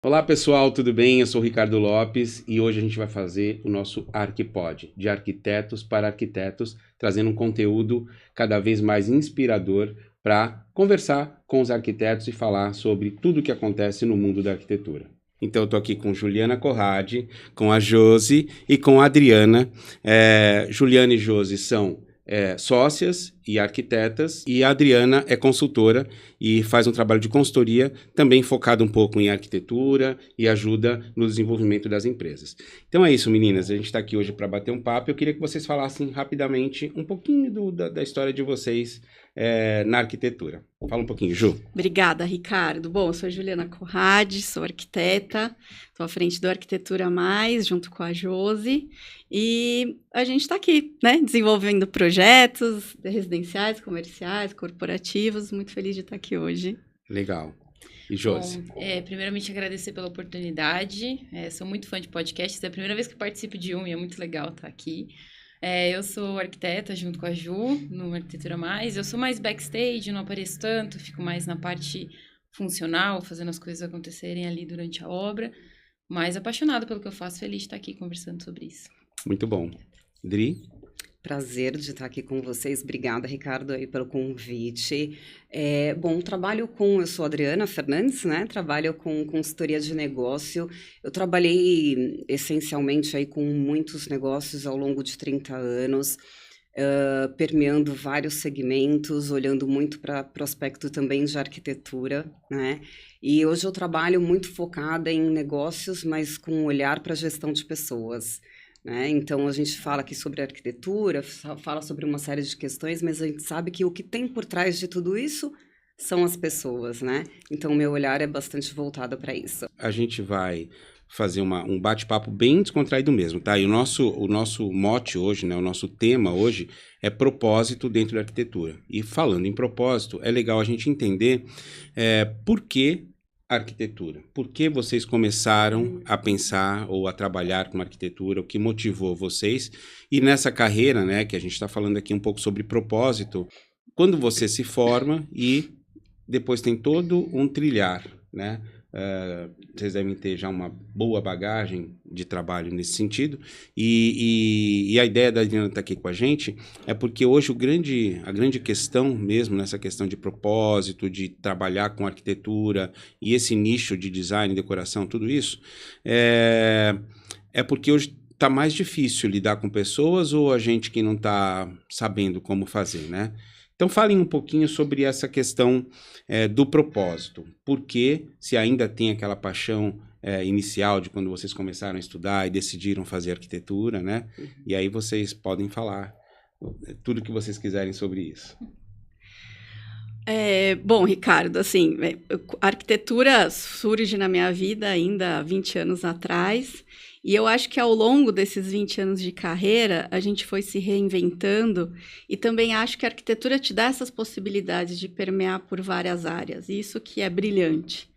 Olá pessoal, tudo bem? Eu sou o Ricardo Lopes e hoje a gente vai fazer o nosso ArquiPod, de arquitetos para arquitetos, trazendo um conteúdo cada vez mais inspirador para conversar com os arquitetos e falar sobre tudo o que acontece no mundo da arquitetura. Então eu estou aqui com Juliana Corradi, com a Josi e com a Adriana. Juliana e Josi são sócias e arquitetas, e a Adriana é consultora e faz um trabalho de consultoria, também focado um pouco em arquitetura e ajuda no desenvolvimento das empresas. Então é isso, meninas. A gente está aqui hoje para bater um papo. Eu queria que vocês falassem rapidamente um pouquinho da história de vocês na arquitetura. Fala um pouquinho, Ju. Obrigada, Ricardo. Bom, eu sou Juliana Corradi, sou arquiteta, estou à frente do Arquitetura Mais, junto com a Josi, e a gente está aqui, né, desenvolvendo projetos residenciais, comerciais, corporativos. Muito feliz de estar aqui hoje. Legal. E Josi? Bom, primeiramente agradecer pela oportunidade. Sou muito fã de podcasts, é a primeira vez que participo de um e é muito legal estar aqui. Eu sou arquiteta junto com a Ju, no Arquitetura Mais. Eu sou mais backstage, não apareço tanto, fico mais na parte funcional, fazendo as coisas acontecerem ali durante a obra. Mas apaixonada pelo que eu faço, feliz de estar aqui conversando sobre isso. Muito bom. Dri? Prazer de estar aqui com vocês. Obrigada, Ricardo, aí pelo convite. Eu sou Adriana Fernandes, né? Trabalho com consultoria de negócio. Eu trabalhei essencialmente aí com muitos negócios ao longo de 30 anos, permeando vários segmentos, olhando muito para o aspecto também de arquitetura, né? E hoje eu trabalho muito focada em negócios, mas com um olhar para a gestão de pessoas. Né? Então, a gente fala aqui sobre arquitetura, fala sobre uma série de questões, mas a gente sabe que o que tem por trás de tudo isso são as pessoas, né? Então, meu olhar é bastante voltado para isso. A gente vai fazer um bate-papo bem descontraído mesmo, tá? E o nosso mote hoje, né? O nosso tema hoje é propósito dentro da arquitetura. E falando em propósito, é legal a gente entender por que arquitetura. Por que vocês começaram a pensar ou a trabalhar com arquitetura? O que motivou vocês? E nessa carreira, né, que a gente está falando aqui um pouco sobre propósito, quando você se forma e depois tem todo um trilhar, né? Vocês devem ter já uma boa bagagem de trabalho nesse sentido, e a ideia da Adriana estar aqui com a gente é porque hoje a grande questão mesmo, nessa questão de propósito, de trabalhar com arquitetura e esse nicho de design, decoração, tudo isso, é porque hoje está mais difícil lidar com pessoas ou a gente que não está sabendo como fazer, né? Então, falem um pouquinho sobre essa questão do propósito. Por que, se ainda tem aquela paixão inicial de quando vocês começaram a estudar e decidiram fazer arquitetura, né? E aí vocês podem falar tudo que vocês quiserem sobre isso. Bom, Ricardo, assim, a arquitetura surge na minha vida ainda há 20 anos atrás, e eu acho que ao longo desses 20 anos de carreira, a gente foi se reinventando, e também acho que a arquitetura te dá essas possibilidades de permear por várias áreas, e isso que é brilhante.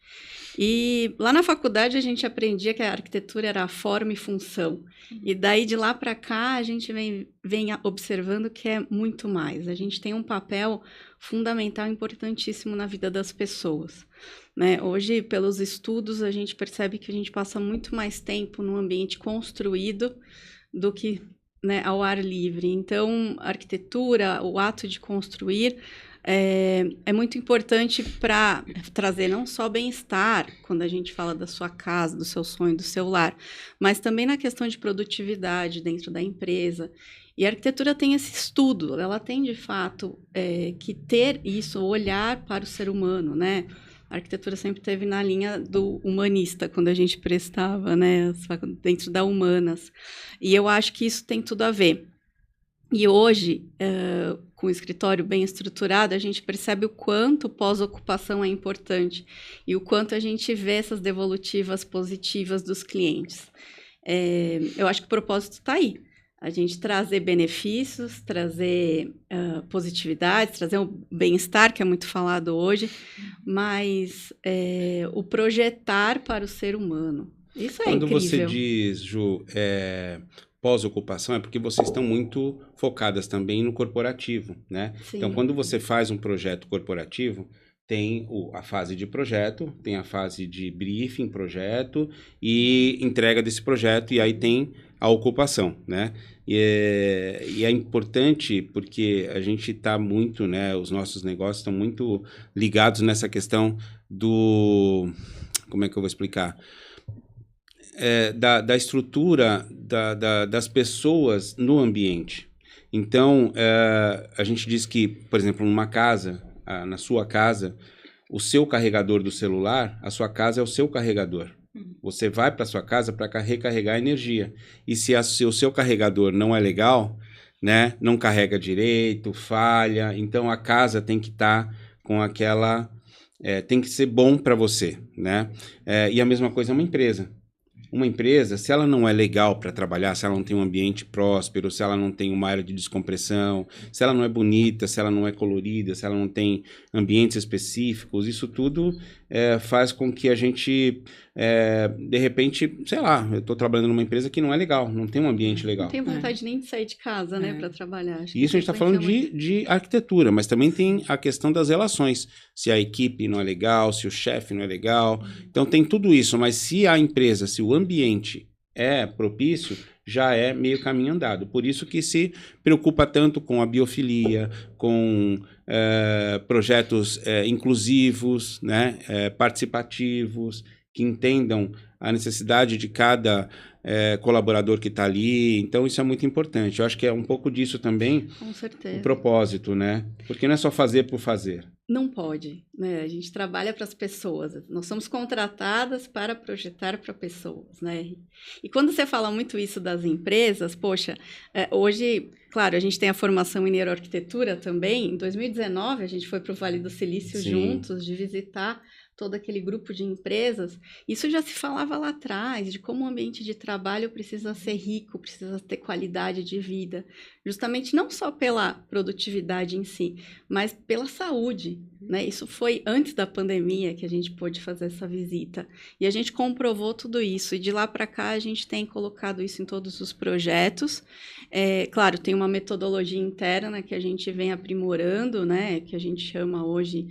E lá na faculdade a gente aprendia que a arquitetura era forma e função. E daí de lá para cá a gente vem observando que é muito mais. A gente tem um papel fundamental, importantíssimo na vida das pessoas. Né? Hoje, pelos estudos, a gente percebe que a gente passa muito mais tempo num ambiente construído do que, né, ao ar livre. Então, a arquitetura, o ato de construir, é muito importante para trazer não só bem-estar, quando a gente fala da sua casa, do seu sonho, do seu lar, mas também na questão de produtividade dentro da empresa. E a arquitetura tem esse estudo, ela tem, de fato, que ter isso, olhar para o ser humano, né? A arquitetura sempre esteve na linha do humanista, quando a gente prestava, né, dentro da Humanas. E eu acho que isso tem tudo a ver. E hoje, com o escritório bem estruturado, a gente percebe o quanto pós-ocupação é importante e o quanto a gente vê essas devolutivas positivas dos clientes. Eu acho que o propósito está aí. A gente trazer benefícios, trazer positividade, trazer um bem-estar, que é muito falado hoje, mas o projetar para o ser humano. Isso é Quando incrível. você diz, Ju, pós-ocupação, é porque vocês estão muito focadas também no corporativo, né? Sim. Então, quando você faz um projeto corporativo, tem a fase de projeto, tem a fase de briefing, projeto e entrega desse projeto, e aí tem a ocupação, né? E é importante porque a gente está muito, né? Os nossos negócios estão muito ligados nessa questão do... Como é que eu vou explicar? Da estrutura das pessoas no ambiente. Então, a gente diz que, por exemplo, numa casa... na sua casa, o seu carregador do celular, a sua casa é o seu carregador. Você vai para sua casa para recarregar energia. E se o seu carregador não é legal, né, não carrega direito, falha, então a casa tem que estar com aquela... tem que ser bom para você, né? E a mesma coisa é uma empresa. Uma empresa, se ela não é legal para trabalhar, se ela não tem um ambiente próspero, se ela não tem uma área de descompressão, se ela não é bonita, se ela não é colorida, se ela não tem ambientes específicos, isso tudo faz com que a gente, de repente, sei lá, eu estou trabalhando numa empresa que não é legal, não tem um ambiente legal. Não tem vontade nem de sair de casa, né, para trabalhar. Acho Isso a gente está falando de arquitetura, mas também tem a questão das relações. Se a equipe não é legal, se o chefe não é legal. Então tem tudo isso, mas se a empresa, se o ambiente é propício, já é meio caminho andado. Por isso que se preocupa tanto com a biofilia, com projetos inclusivos, né, participativos, que entendam a necessidade de cada colaborador que está ali. Então, isso é muito importante. Eu acho que é um pouco disso também. Com certeza. O propósito, né? Porque não é só fazer por fazer. Não pode, né? A gente trabalha para as pessoas. Nós somos contratadas para projetar para pessoas, né? E quando você fala muito isso das empresas, poxa, hoje, claro, a gente tem a formação em neuroarquitetura também. Em 2019, a gente foi para o Vale do Silício juntos, de visitar todo aquele grupo de empresas. Isso já se falava lá atrás, de como o ambiente de trabalho precisa ser rico, precisa ter qualidade de vida, justamente não só pela produtividade em si, mas pela saúde, né? Isso foi antes da pandemia que a gente pôde fazer essa visita, e a gente comprovou tudo isso, e de lá para cá a gente tem colocado isso em todos os projetos. Claro, tem uma metodologia interna que a gente vem aprimorando, né? Que a gente chama hoje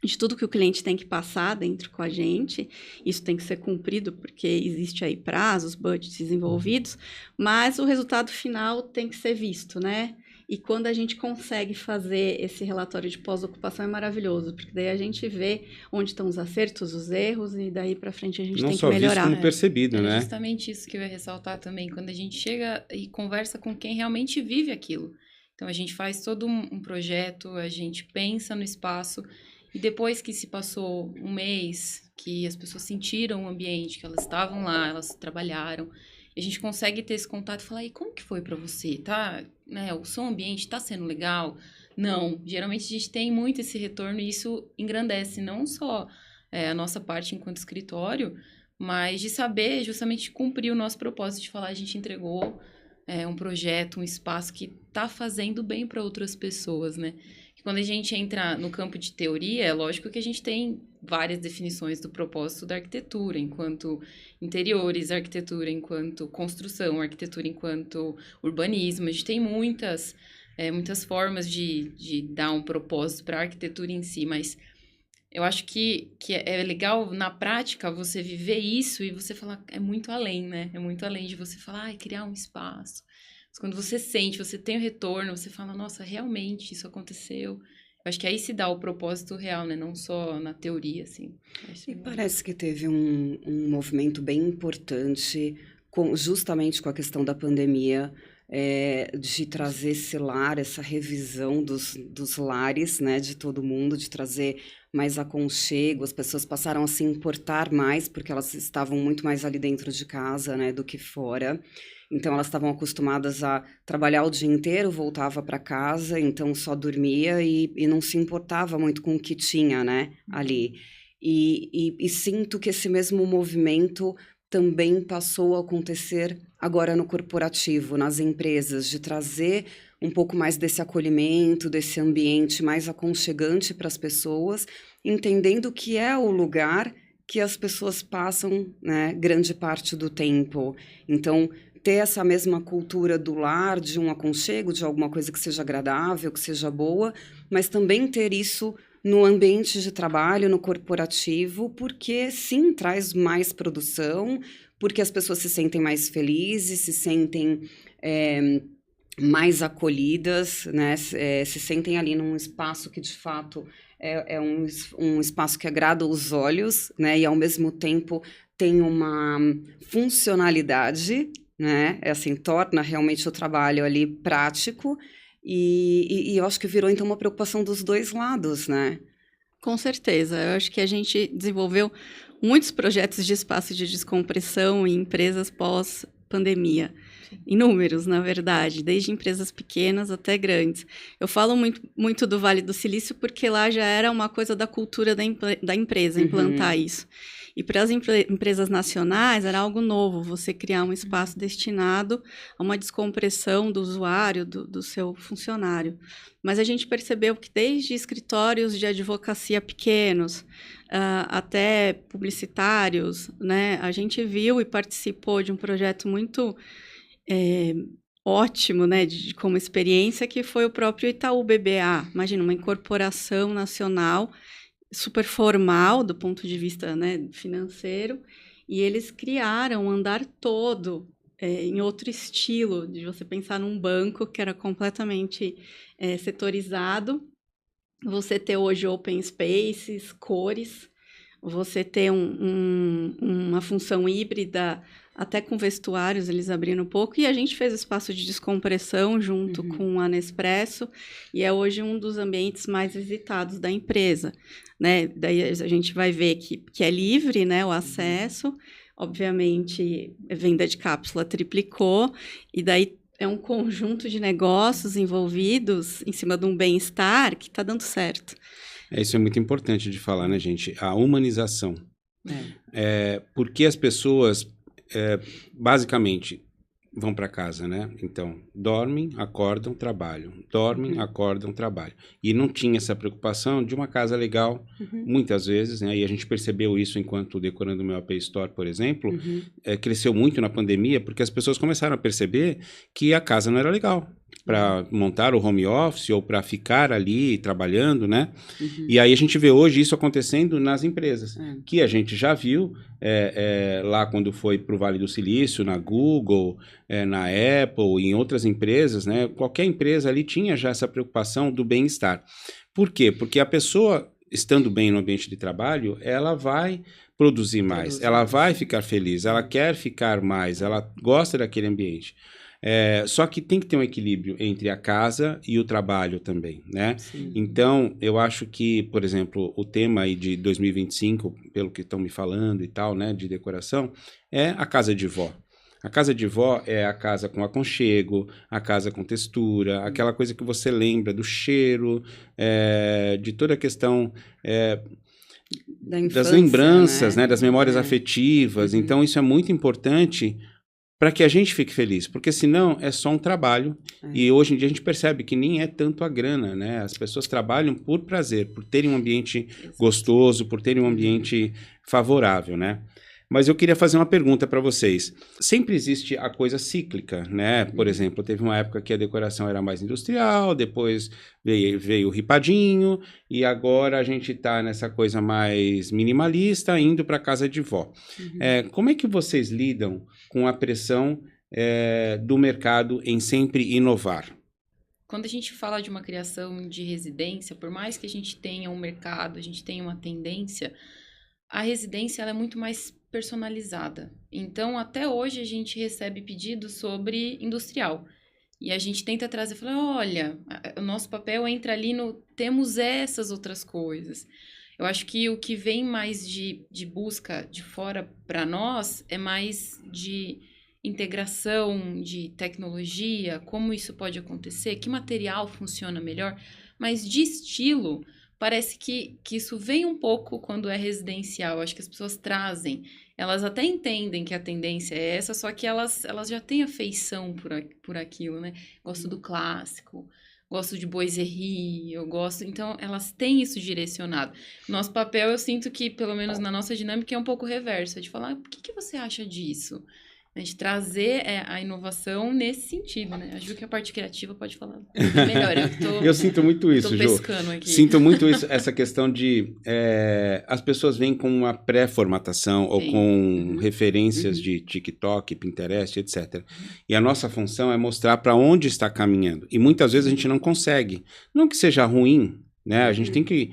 de tudo que o cliente tem que passar dentro com a gente. Isso tem que ser cumprido porque existe aí prazos, budgets envolvidos, mas o resultado final tem que ser visto, né? E quando a gente consegue fazer esse relatório de pós-ocupação é maravilhoso, porque daí a gente vê onde estão os acertos, os erros, e daí para frente a gente tem que melhorar. Não só visto como percebido, né? É justamente isso que eu ia ressaltar também, quando a gente chega e conversa com quem realmente vive aquilo. Então, a gente faz todo um projeto, a gente pensa no espaço, e depois que se passou um mês, que as pessoas sentiram o ambiente, que elas estavam lá, elas trabalharam, a gente consegue ter esse contato e falar, e como que foi para você? Tá, né, o seu ambiente tá sendo legal? Não, geralmente a gente tem muito esse retorno e isso engrandece não só a nossa parte enquanto escritório, mas de saber justamente cumprir o nosso propósito de falar, a gente entregou um projeto, um espaço que está fazendo bem para outras pessoas, né? E quando a gente entra no campo de teoria, é lógico que a gente tem várias definições do propósito da arquitetura, enquanto interiores, arquitetura enquanto construção, arquitetura enquanto urbanismo. A gente tem muitas formas de dar um propósito para a arquitetura em si, mas eu acho que é legal, na prática, você viver isso e você falar, é muito além, né? É muito além de você falar, criar um espaço. Mas quando você sente, você tem o retorno, você fala, nossa, realmente isso aconteceu. Eu acho que aí se dá o propósito real, né? Não só na teoria, assim. E parece que teve um movimento bem importante, justamente com a questão da pandemia, de trazer esse lar, essa revisão dos lares, né, de todo mundo, de trazer mais aconchego. As pessoas passaram a se importar mais, porque elas estavam muito mais ali dentro de casa, né, do que fora. Então, elas estavam acostumadas a trabalhar o dia inteiro, voltava para casa, então só dormia e não se importava muito com o que tinha, né, ali. E sinto que esse mesmo movimento também passou a acontecer agora no corporativo, nas empresas, de trazer um pouco mais desse acolhimento, desse ambiente mais aconchegante para as pessoas, entendendo que é o lugar que as pessoas passam, né, grande parte do tempo. Então, ter essa mesma cultura do lar, de um aconchego, de alguma coisa que seja agradável, que seja boa, mas também ter isso no ambiente de trabalho, no corporativo, porque sim, traz mais produção, porque as pessoas se sentem mais felizes, se sentem mais acolhidas, né? Se sentem ali num espaço que, de fato, é um espaço que agrada os olhos, né? E, ao mesmo tempo, tem uma funcionalidade, né? Assim, torna realmente o trabalho ali prático e eu acho que virou, então, uma preocupação dos dois lados, né? Com certeza. Eu acho que a gente desenvolveu muitos projetos de espaço de descompressão em empresas pós-pandemia. Inúmeros, na verdade, desde empresas pequenas até grandes. Eu falo muito do Vale do Silício porque lá já era uma coisa da cultura da empresa, implantar isso. E para as empresas nacionais era algo novo, você criar um espaço destinado a uma descompressão do usuário, do seu funcionário. Mas a gente percebeu que desde escritórios de advocacia pequenos até publicitários, né, a gente viu e participou de um projeto muito ótimo, né, como experiência, que foi o próprio Itaú BBA. Imagina, uma incorporação nacional super formal do ponto de vista, né, financeiro, e eles criaram um andar todo em outro estilo, de você pensar num banco que era completamente setorizado, você ter hoje open spaces, cores, você ter uma função híbrida, até com vestuários eles abriram um pouco, e a gente fez espaço de descompressão junto com a Nespresso, e é hoje um dos ambientes mais visitados da empresa, né? Daí a gente vai ver que é livre, né, o acesso, obviamente a venda de cápsula triplicou, e daí é um conjunto de negócios envolvidos em cima de um bem-estar que está dando certo. Isso é muito importante de falar, né, gente? A humanização. Porque as pessoas, basicamente, vão para casa, né? Então, dormem, acordam, trabalham. Dormem, acordam, trabalham. E não tinha essa preocupação de uma casa legal, muitas vezes, né? E a gente percebeu isso enquanto decorando o meu AP Store, por exemplo, cresceu muito na pandemia, porque as pessoas começaram a perceber que a casa não era legal para montar o home office ou para ficar ali trabalhando, né? E aí a gente vê hoje isso acontecendo nas empresas, que a gente já viu lá quando foi para o Vale do Silício, na Google, na Apple, em outras empresas, né? Qualquer empresa ali tinha já essa preocupação do bem-estar. Por quê? Porque a pessoa, estando bem no ambiente de trabalho, ela vai produzir mais, ela vai ficar feliz, ela quer ficar mais, ela gosta daquele ambiente. Só que tem que ter um equilíbrio entre a casa e o trabalho também, né? Sim. Então, eu acho que, por exemplo, o tema aí de 2025, pelo que estão me falando e tal, né, de decoração, é a casa de vó. A casa de vó é a casa com aconchego, a casa com textura, aquela coisa que você lembra do cheiro, de toda a questão infância, das lembranças, né? Das memórias afetivas. Então, isso é muito importante para que a gente fique feliz, porque senão é só um trabalho, e hoje em dia a gente percebe que nem é tanto a grana, né? As pessoas trabalham por prazer, por terem um ambiente gostoso, por terem um ambiente favorável, né? Mas eu queria fazer uma pergunta para vocês. Sempre existe a coisa cíclica, né? Por exemplo, teve uma época que a decoração era mais industrial, depois veio o ripadinho, e agora a gente está nessa coisa mais minimalista, indo para a casa de vó. Como é que vocês lidam com a pressão do mercado em sempre inovar? Quando a gente fala de uma criação de residência, por mais que a gente tenha um mercado, a gente tenha uma tendência, a residência ela é muito mais personalizada. Então, até hoje, a gente recebe pedidos sobre industrial. E a gente tenta trazer, falar, olha, o nosso papel entra ali no... Temos essas outras coisas. Eu acho que o que vem mais de busca de fora para nós é mais de integração, de tecnologia, como isso pode acontecer, que material funciona melhor, mas de estilo... Parece que isso vem um pouco quando é residencial. Acho que as pessoas trazem. Elas até entendem que a tendência é essa, só que elas já têm afeição por aquilo, né? Gosto do clássico, gosto de boiserie, eu gosto... Então, elas têm isso direcionado. Nosso papel, eu sinto que, pelo menos na nossa dinâmica, é um pouco reverso. É de falar, o que você acha disso? A gente trazer a inovação nesse sentido, né? Acho que a parte criativa pode falar melhor. Eu sinto muito isso, Ju. Aqui. Sinto muito isso, essa questão de... as pessoas vêm com uma pré-formatação ou com referências de TikTok, Pinterest, etc. E a nossa função é mostrar para onde está caminhando. E muitas vezes a gente não consegue. Não que seja ruim, né? A gente tem que...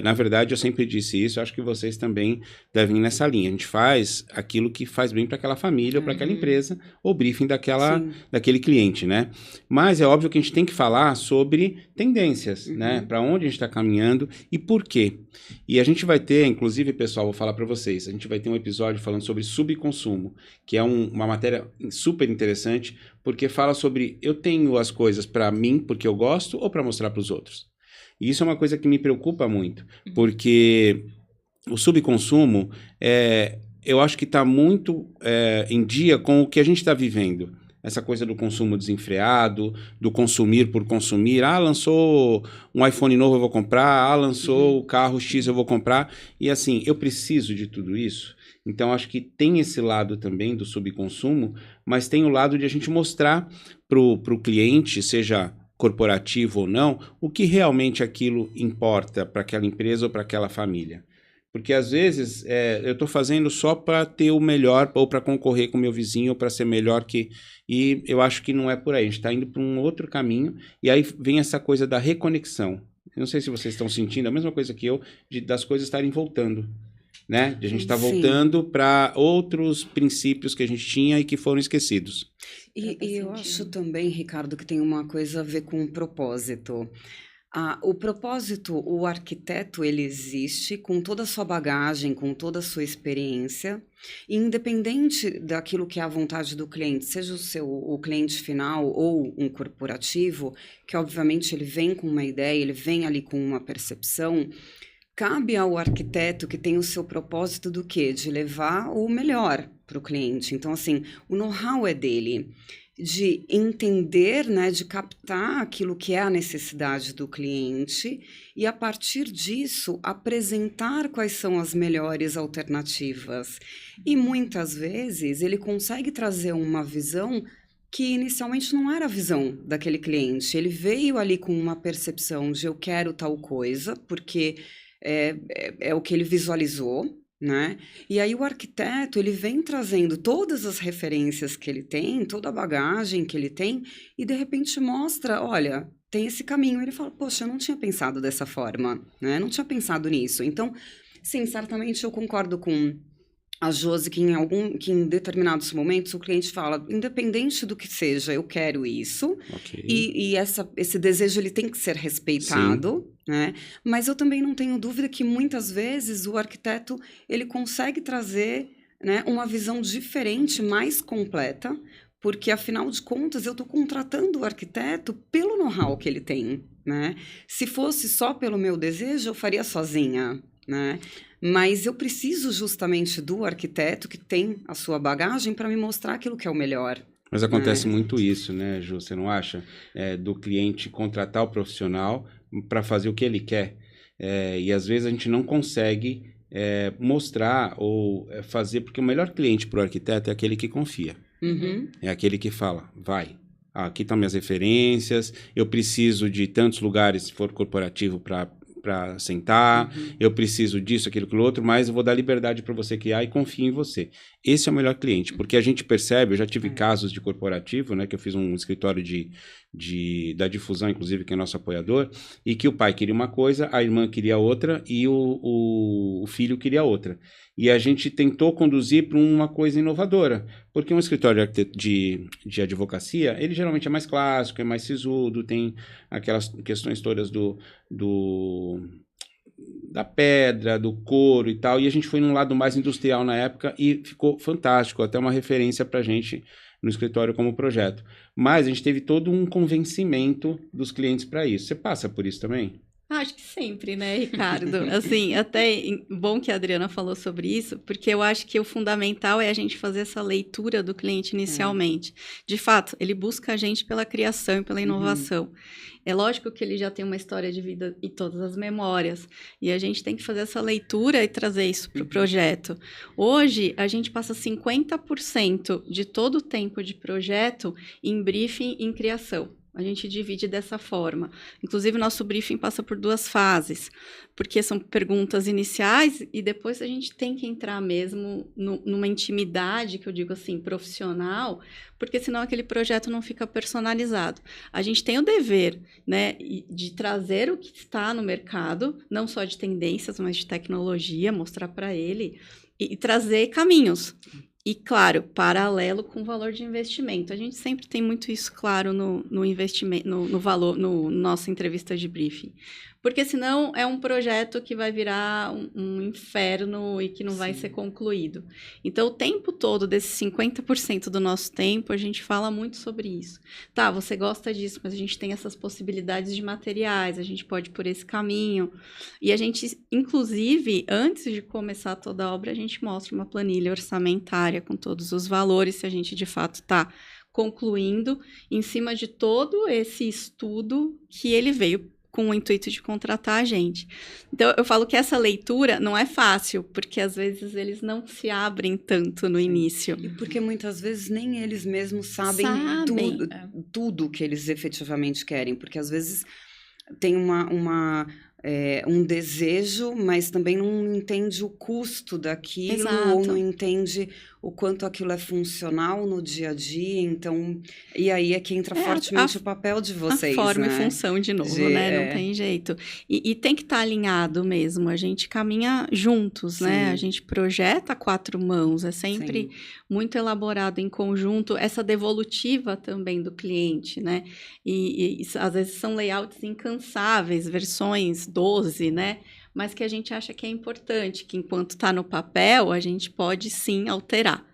Na verdade, eu sempre disse isso, acho que vocês também devem ir nessa linha. A gente faz aquilo que faz bem para aquela família ou para aquela empresa, ou briefing daquele cliente, né? Mas é óbvio que a gente tem que falar sobre tendências, né? Para onde a gente está caminhando e por quê. E a gente vai ter, inclusive, pessoal, vou falar para vocês, a gente vai ter um episódio falando sobre subconsumo, que é uma matéria super interessante, porque fala sobre eu tenho as coisas para mim porque eu gosto ou para mostrar para os outros. E isso é uma coisa que me preocupa muito, porque o subconsumo, eu acho que está muito em dia com o que a gente está vivendo. Essa coisa do consumo desenfreado, do consumir por consumir. Lançou um iPhone novo, eu vou comprar. Lançou o carro X, eu vou comprar. E assim, eu preciso de tudo isso. Então, acho que tem esse lado também do subconsumo, mas tem o lado de a gente mostrar para o cliente, seja corporativo ou não, o que realmente aquilo importa para aquela empresa ou para aquela família. Porque às vezes eu estou fazendo só para ter o melhor ou para concorrer com o meu vizinho ou para ser melhor que... E eu acho que não é por aí, a gente está indo para um outro caminho e aí vem essa coisa da reconexão. Eu não sei se vocês estão sentindo a mesma coisa que eu, das coisas estarem voltando. Né? De a gente estar voltando para outros princípios que a gente tinha e que foram esquecidos. E eu acho também, Ricardo, que tem uma coisa a ver com o propósito. O propósito, o arquiteto, ele existe com toda a sua bagagem, com toda a sua experiência, e independente daquilo que é a vontade do cliente, seja o cliente final ou um corporativo, que obviamente ele vem com uma ideia, ele vem ali com uma percepção. Cabe ao arquiteto que tem o seu propósito do quê? De levar o melhor para o cliente. Então, assim, o know-how é dele, de entender, né, de captar aquilo que é a necessidade do cliente e, a partir disso, apresentar quais são as melhores alternativas. E, muitas vezes, ele consegue trazer uma visão que inicialmente não era a visão daquele cliente. Ele veio ali com uma percepção de eu quero tal coisa, porque... É o que ele visualizou, né? E aí o arquiteto, ele vem trazendo todas as referências que ele tem, toda a bagagem que ele tem, e de repente mostra, olha, tem esse caminho. Ele fala, poxa, eu não tinha pensado dessa forma, né? Não tinha pensado nisso. Então, sim, certamente eu concordo com a Josi, que em determinados momentos o cliente fala, independente do que seja, eu quero isso, e esse desejo ele tem que ser respeitado, né? Mas eu também não tenho dúvida que muitas vezes o arquiteto ele consegue trazer, né, uma visão diferente, mais completa, porque afinal de contas eu estou contratando o arquiteto pelo know-how que ele tem, né? Se fosse só pelo meu desejo, eu faria sozinha, né? Mas eu preciso justamente do arquiteto que tem a sua bagagem para me mostrar aquilo que é o melhor. Mas acontece muito isso, né, Ju? Você não acha? Do cliente contratar o profissional para fazer o que ele quer. E às vezes a gente não consegue mostrar ou fazer, porque o melhor cliente para o arquiteto é aquele que confia. É aquele que fala, vai. Aqui estão minhas referências, eu preciso de tantos lugares, se for corporativo, para sentar, eu preciso disso, aquilo, aquilo outro, mas eu vou dar liberdade para você criar e confio em você. Esse é o melhor cliente, porque a gente percebe, eu já tive casos de corporativo, né, que eu fiz um escritório da difusão, inclusive, que é nosso apoiador, e que o pai queria uma coisa, a irmã queria outra e o filho queria outra. E a gente tentou conduzir para uma coisa inovadora, porque um escritório de advocacia, ele geralmente é mais clássico, é mais sisudo, tem aquelas questões todas da pedra, do couro e tal, e a gente foi num lado mais industrial na época e ficou fantástico, até uma referência para a gente no escritório como projeto. Mas a gente teve todo um convencimento dos clientes para isso. Você passa por isso também? Acho que sempre, né, Ricardo? Assim, bom que a Adriana falou sobre isso, porque eu acho que o fundamental é a gente fazer essa leitura do cliente inicialmente. De fato, ele busca a gente pela criação e pela inovação. É lógico que ele já tem uma história de vida e todas as memórias, e a gente tem que fazer essa leitura e trazer isso para o projeto. Hoje, a gente passa 50% de todo o tempo de projeto em briefing e em criação. A gente divide dessa forma. Inclusive, o nosso briefing passa por 2 fases, porque são perguntas iniciais e depois a gente tem que entrar mesmo numa intimidade, que eu digo assim, profissional, porque senão aquele projeto não fica personalizado. A gente tem o dever, né, de trazer o que está no mercado, não só de tendências, mas de tecnologia, mostrar para ele e trazer caminhos. E, claro, paralelo com o valor de investimento. A gente sempre tem muito isso claro no investimento, no valor, no nossa entrevista de briefing. Porque senão é um projeto que vai virar um inferno e que não vai ser concluído. Então, o tempo todo, desses 50% do nosso tempo, a gente fala muito sobre isso. Tá, você gosta disso, mas a gente tem essas possibilidades de materiais, a gente pode ir por esse caminho. E a gente, inclusive, antes de começar toda a obra, a gente mostra uma planilha orçamentária com todos os valores, se a gente, de fato, está concluindo em cima de todo esse estudo que ele veio com o intuito de contratar a gente. Então, eu falo que essa leitura não é fácil, porque às vezes eles não se abrem tanto no início. E porque muitas vezes nem eles mesmos sabem. Tudo que eles efetivamente querem, porque às vezes tem um desejo, mas também não entende o custo daquilo. Exato. Ou não entende o quanto aquilo é funcional no dia a dia. Então, e aí é que entra fortemente o papel de vocês, a forma né? e função de novo, né? Não tem jeito. E tem que estar alinhado mesmo. A gente caminha juntos, né? A gente projeta a 4 mãos. É sempre muito elaborado em conjunto. Essa devolutiva também do cliente, né? E às vezes são layouts incansáveis, versões 12, né? Mas que a gente acha que é importante, que enquanto está no papel, a gente pode sim alterar.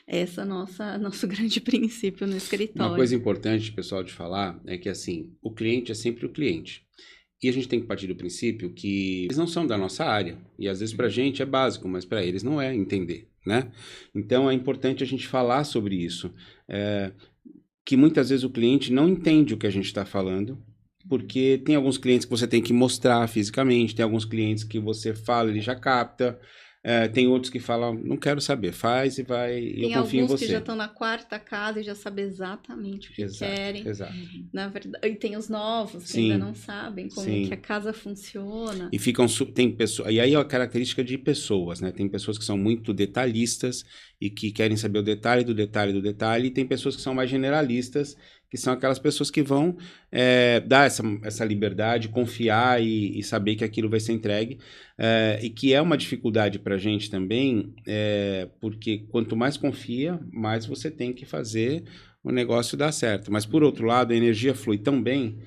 Esse é nosso grande princípio no escritório. Uma coisa importante, pessoal, de falar é que, assim, o cliente é sempre o cliente. E a gente tem que partir do princípio que eles não são da nossa área. E às vezes para a gente é básico, mas para eles não é entender, né? Então é importante a gente falar sobre isso. Que muitas vezes o cliente não entende o que a gente está falando, porque tem alguns clientes que você tem que mostrar fisicamente, tem alguns clientes que você fala, ele já capta, tem outros que falam, não quero saber, faz e vai, e eu confio em você. Tem alguns que já estão na 4ª casa e já sabem exatamente o que querem. Exato. Na verdade, e tem os novos que ainda não sabem como que a casa funciona. E tem pessoas, e aí é a característica de pessoas, né? Tem pessoas que são muito detalhistas e que querem saber o detalhe do detalhe do detalhe, e tem pessoas que são mais generalistas, que são aquelas pessoas que vão dar essa liberdade, confiar e saber que aquilo vai ser entregue, e que é uma dificuldade para a gente também, porque quanto mais confia, mais você tem que fazer o negócio dar certo. Mas, por outro lado, a energia flui tão bem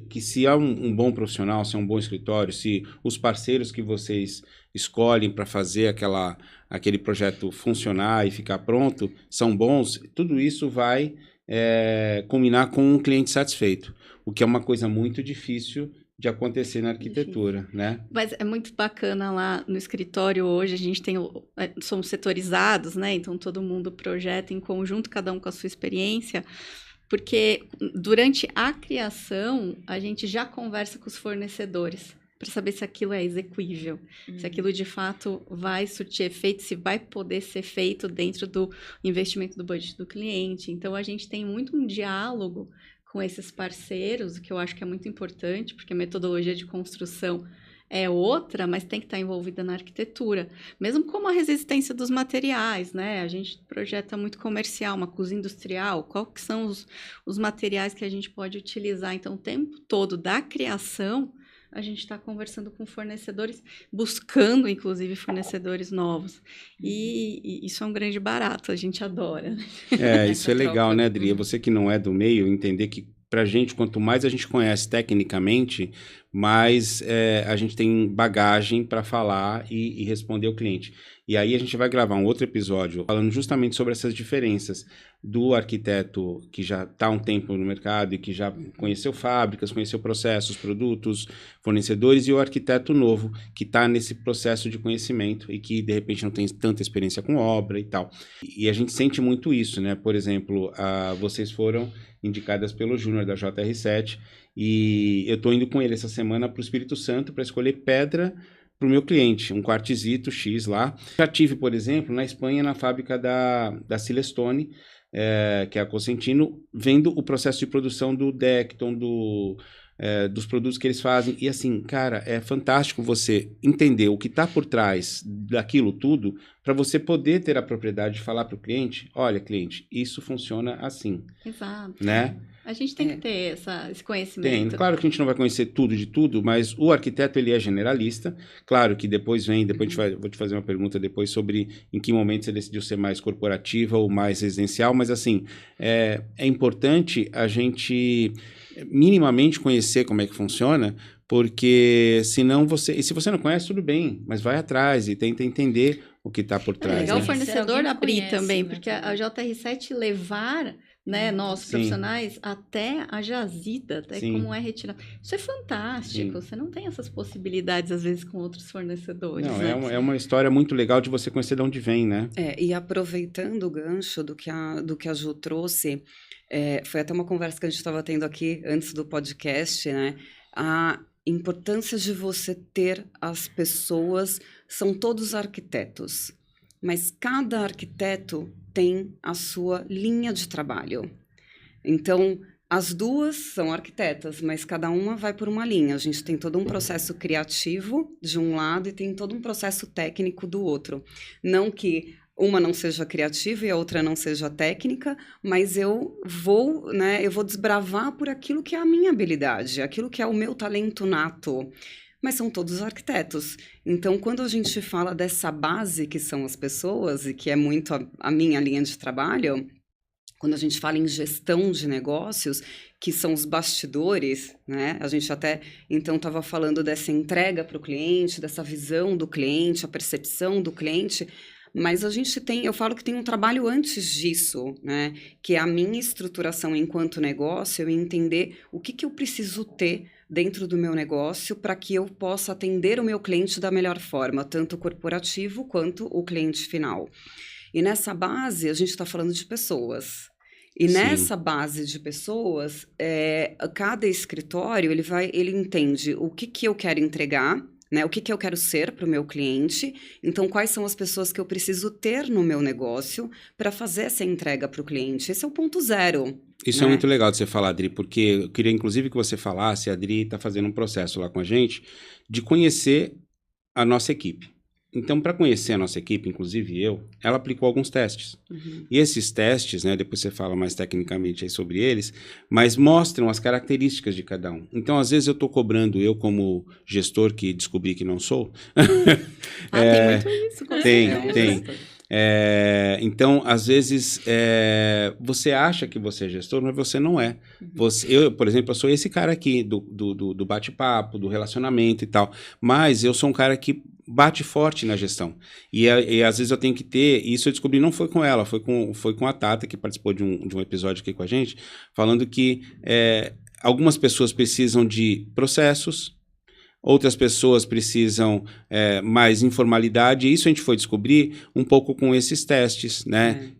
que se é um bom profissional, se é um bom escritório, se os parceiros que vocês escolhem para fazer aquele projeto funcionar e ficar pronto são bons, tudo isso vai combinar com um cliente satisfeito, o que é uma coisa muito difícil de acontecer na arquitetura, né? Mas é muito bacana lá no escritório hoje, a gente somos setorizados, né? Então todo mundo projeta em conjunto, cada um com a sua experiência, porque durante a criação a gente já conversa com os fornecedores para saber se aquilo é execuível, se aquilo de fato vai surtir efeito, se vai poder ser feito dentro do investimento do budget do cliente. Então, a gente tem muito um diálogo com esses parceiros, que eu acho que é muito importante, porque a metodologia de construção é outra, mas tem que estar envolvida na arquitetura. Mesmo como a resistência dos materiais, né? A gente projeta muito comercial, uma cozinha industrial, qual que são os materiais que a gente pode utilizar. Então, o tempo todo da criação, a gente está conversando com fornecedores, buscando, inclusive, fornecedores novos. E isso é um grande barato, a gente adora. Isso é legal, né, Adri? Você que não é do meio, entender que, pra gente, quanto mais a gente conhece tecnicamente, mas a gente tem bagagem para falar e responder ao cliente. E aí a gente vai gravar um outro episódio falando justamente sobre essas diferenças do arquiteto que já está há um tempo no mercado e que já conheceu fábricas, conheceu processos, produtos, fornecedores, e o arquiteto novo que está nesse processo de conhecimento e que de repente não tem tanta experiência com obra e tal. E a gente sente muito isso, né? Por exemplo, vocês foram indicadas pelo Júnior da JR7 e eu estou indo com ele essa semana para o Espírito Santo para escolher pedra para o meu cliente, um quartzito X lá. Já tive, por exemplo, na Espanha, na fábrica da Silestone, que é a Cosentino, vendo o processo de produção do Decton, dos produtos que eles fazem. E assim, cara, é fantástico você entender o que está por trás daquilo tudo para você poder ter a propriedade de falar para o cliente, olha, cliente, isso funciona assim. Exato. Né? A gente tem que ter esse conhecimento. Tem. Claro que a gente não vai conhecer tudo de tudo, mas o arquiteto, ele é generalista. Claro que depois vou te fazer uma pergunta depois sobre em que momento você decidiu ser mais corporativa ou mais residencial, mas assim, é importante a gente minimamente conhecer como é que funciona, porque senão e se você não conhece, tudo bem, mas vai atrás e tenta entender o que está por trás. É legal né? o fornecedor abrir conhece, também, né, porque a JR7 levar, né, nós Sim. profissionais até a jazida, até Sim. como é retirado. Isso é fantástico. Sim. Você não tem essas possibilidades, às vezes, com outros fornecedores. Não, né? é uma história muito legal de você conhecer de onde vem, né? E aproveitando o gancho do que a Ju trouxe, foi até uma conversa que a gente estava tendo aqui antes do podcast, né? A importância de você ter as pessoas, são todos arquitetos, mas cada arquiteto tem a sua linha de trabalho. Então, as duas são arquitetas, mas cada uma vai por uma linha. A gente tem todo um processo criativo de um lado e tem todo um processo técnico do outro. Não que uma não seja criativa e a outra não seja técnica, mas eu vou desbravar por aquilo que é a minha habilidade, aquilo que é o meu talento nato. Mas são todos arquitetos. Então, quando a gente fala dessa base que são as pessoas, e que é muito a minha linha de trabalho, quando a gente fala em gestão de negócios, que são os bastidores, né? A gente até, então, estava falando dessa entrega para o cliente, dessa visão do cliente, a percepção do cliente, mas eu falo que tem um trabalho antes disso, né? Que é a minha estruturação enquanto negócio, eu entender o que eu preciso ter dentro do meu negócio para que eu possa atender o meu cliente da melhor forma, tanto o corporativo quanto o cliente final. E nessa base, a gente está falando de pessoas. E Sim. Nessa base de pessoas, cada escritório, ele entende o que eu quero entregar, né? O que eu quero ser para o meu cliente. Então, quais são as pessoas que eu preciso ter no meu negócio para fazer essa entrega para o cliente? Esse é o ponto zero. Isso né? é muito legal de você falar, Adri, porque eu queria inclusive que você falasse, a Adri está fazendo um processo lá com a gente, de conhecer a nossa equipe. Então, para conhecer a nossa equipe, inclusive ela aplicou alguns testes. Uhum. E esses testes, né, depois você fala mais tecnicamente aí sobre eles, mas mostram as características de cada um. Então, às vezes eu estou cobrando, eu como gestor que descobri que não sou. Tem muito isso. com Tem, certeza. tem. Então, às vezes, você acha que você é gestor, mas você não é. Eu, por exemplo, eu sou esse cara aqui do bate-papo, do relacionamento e tal, mas eu sou um cara que bate forte na gestão. E às vezes eu tenho que ter, e isso eu descobri não foi com ela, foi com a Tata, que participou de um episódio aqui com a gente, falando que algumas pessoas precisam de processos, outras pessoas precisam mais informalidade, e isso a gente foi descobrir um pouco com esses testes, né?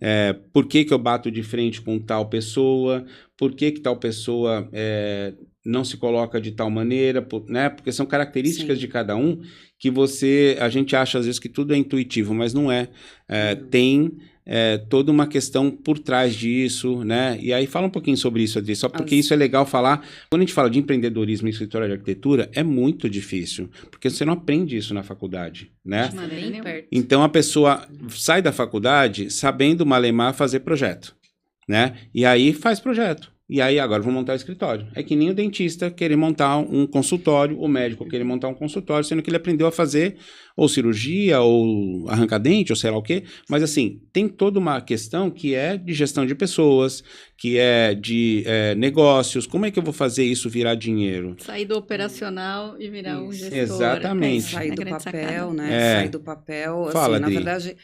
Por que eu bato de frente com tal pessoa, por que tal pessoa não se coloca de tal maneira, né? Porque são características Sim. de cada um que a gente acha às vezes que tudo é intuitivo, mas não é. Tem toda uma questão por trás disso, né? E aí fala um pouquinho sobre isso, Adri, só porque isso é legal falar. Quando a gente fala de empreendedorismo em escritório de arquitetura, é muito difícil, porque você não aprende isso na faculdade, né? De maneira Bem nenhuma. perto. Então a pessoa sai da faculdade sabendo malemar fazer projeto, né? E aí faz projeto. E aí, agora vou montar o escritório. É que nem o dentista querer montar um consultório, o médico querer montar um consultório, sendo que ele aprendeu a fazer ou cirurgia, ou arrancar dente, ou sei lá o quê. Mas, assim, tem toda uma questão que é de gestão de pessoas, que é de negócios. Como é que eu vou fazer isso virar dinheiro? Sair do operacional e virar um gestor. Exatamente. Sair do papel, né? Sair do papel. Fala, assim, na Dri. verdade,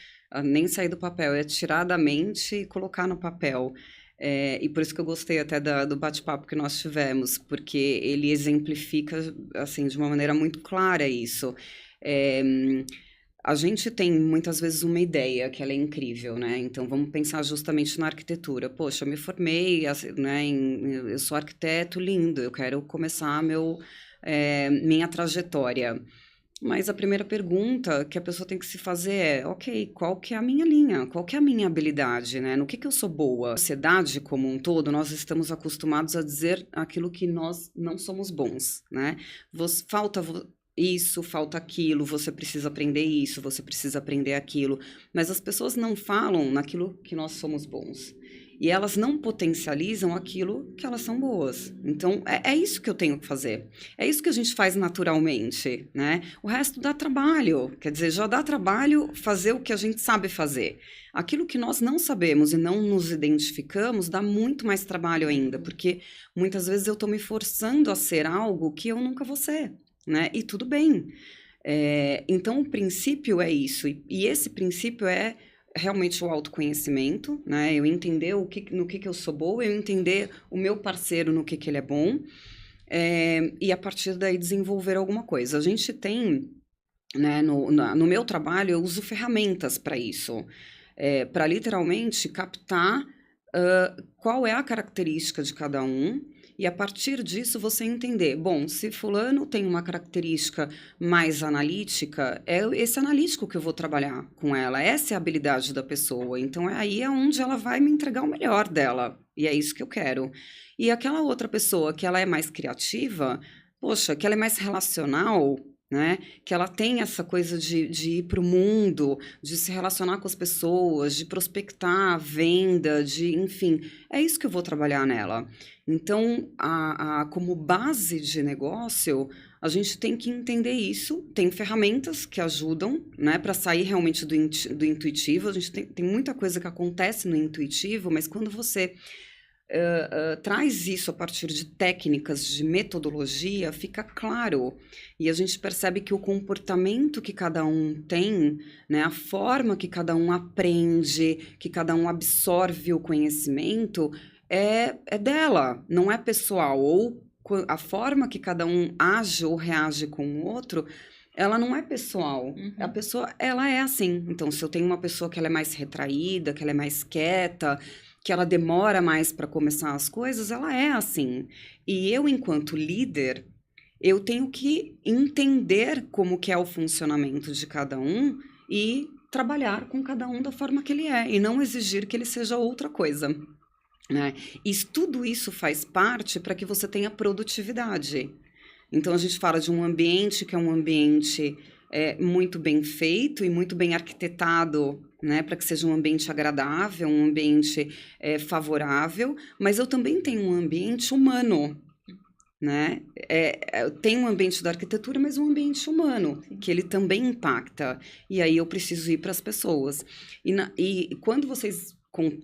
nem sair do papel, é tirar da mente e colocar no papel. E por isso que eu gostei até do bate-papo que nós tivemos, porque ele exemplifica, assim, de uma maneira muito clara isso. A gente tem, muitas vezes, uma ideia que ela é incrível, né? Então, vamos pensar justamente na arquitetura. Poxa, eu me formei, né, eu sou arquiteto, lindo, eu quero começar minha trajetória. Mas a primeira pergunta que a pessoa tem que se fazer é, ok, qual que é a minha linha? Qual que é a minha habilidade, né? No que eu sou boa? Na sociedade como um todo, nós estamos acostumados a dizer aquilo que nós não somos bons, né? Falta isso, falta aquilo, você precisa aprender isso, você precisa aprender aquilo. Mas as pessoas não falam naquilo que nós somos bons. E elas não potencializam aquilo que elas são boas. Então, é isso que eu tenho que fazer. É isso que a gente faz naturalmente, né? O resto dá trabalho. Quer dizer, já dá trabalho fazer o que a gente sabe fazer. Aquilo que nós não sabemos e não nos identificamos dá muito mais trabalho ainda, porque muitas vezes eu estou me forçando a ser algo que eu nunca vou ser, né? E tudo bem. Então, o princípio é isso. E esse princípio é realmente o autoconhecimento, né? Eu entender no que eu sou boa, eu entender o meu parceiro no que ele é bom, e a partir daí desenvolver alguma coisa. A gente tem, né, no meu trabalho, eu uso ferramentas para isso, para literalmente captar qual é a característica de cada um, e a partir disso você entender, bom, se fulano tem uma característica mais analítica, é esse analítico que eu vou trabalhar com ela, essa é a habilidade da pessoa, então aí é onde ela vai me entregar o melhor dela, e é isso que eu quero. E aquela outra pessoa que ela é mais criativa, poxa, que ela é mais relacional, né? Que ela tem essa coisa de ir para o mundo, de se relacionar com as pessoas, de prospectar, venda, enfim, é isso que eu vou trabalhar nela. Então, como base de negócio, a gente tem que entender isso. Tem ferramentas que ajudam, né, para sair realmente do intuitivo. A gente tem muita coisa que acontece no intuitivo, mas quando você traz isso a partir de técnicas, de metodologia, fica claro. E a gente percebe que o comportamento que cada um tem, né, a forma que cada um aprende, que cada um absorve o conhecimento, é dela, não é pessoal. Ou a forma que cada um age ou reage com o outro, ela não é pessoal. Uhum. A pessoa, ela é assim. Então, se eu tenho uma pessoa que ela é mais retraída, que ela é mais quieta, que ela demora mais para começar as coisas, ela é assim. E eu, enquanto líder, eu tenho que entender como que é o funcionamento de cada um e trabalhar com cada um da forma que ele é, e não exigir que ele seja outra coisa, né? E tudo isso faz parte para que você tenha produtividade. Então, a gente fala de um ambiente que é um ambiente muito bem feito e muito bem arquitetado, né, para que seja um ambiente agradável, um ambiente favorável, mas eu também tenho um ambiente humano, né? Tem um ambiente da arquitetura, mas um ambiente humano, que ele também impacta, e aí eu preciso ir para as pessoas. E quando vocês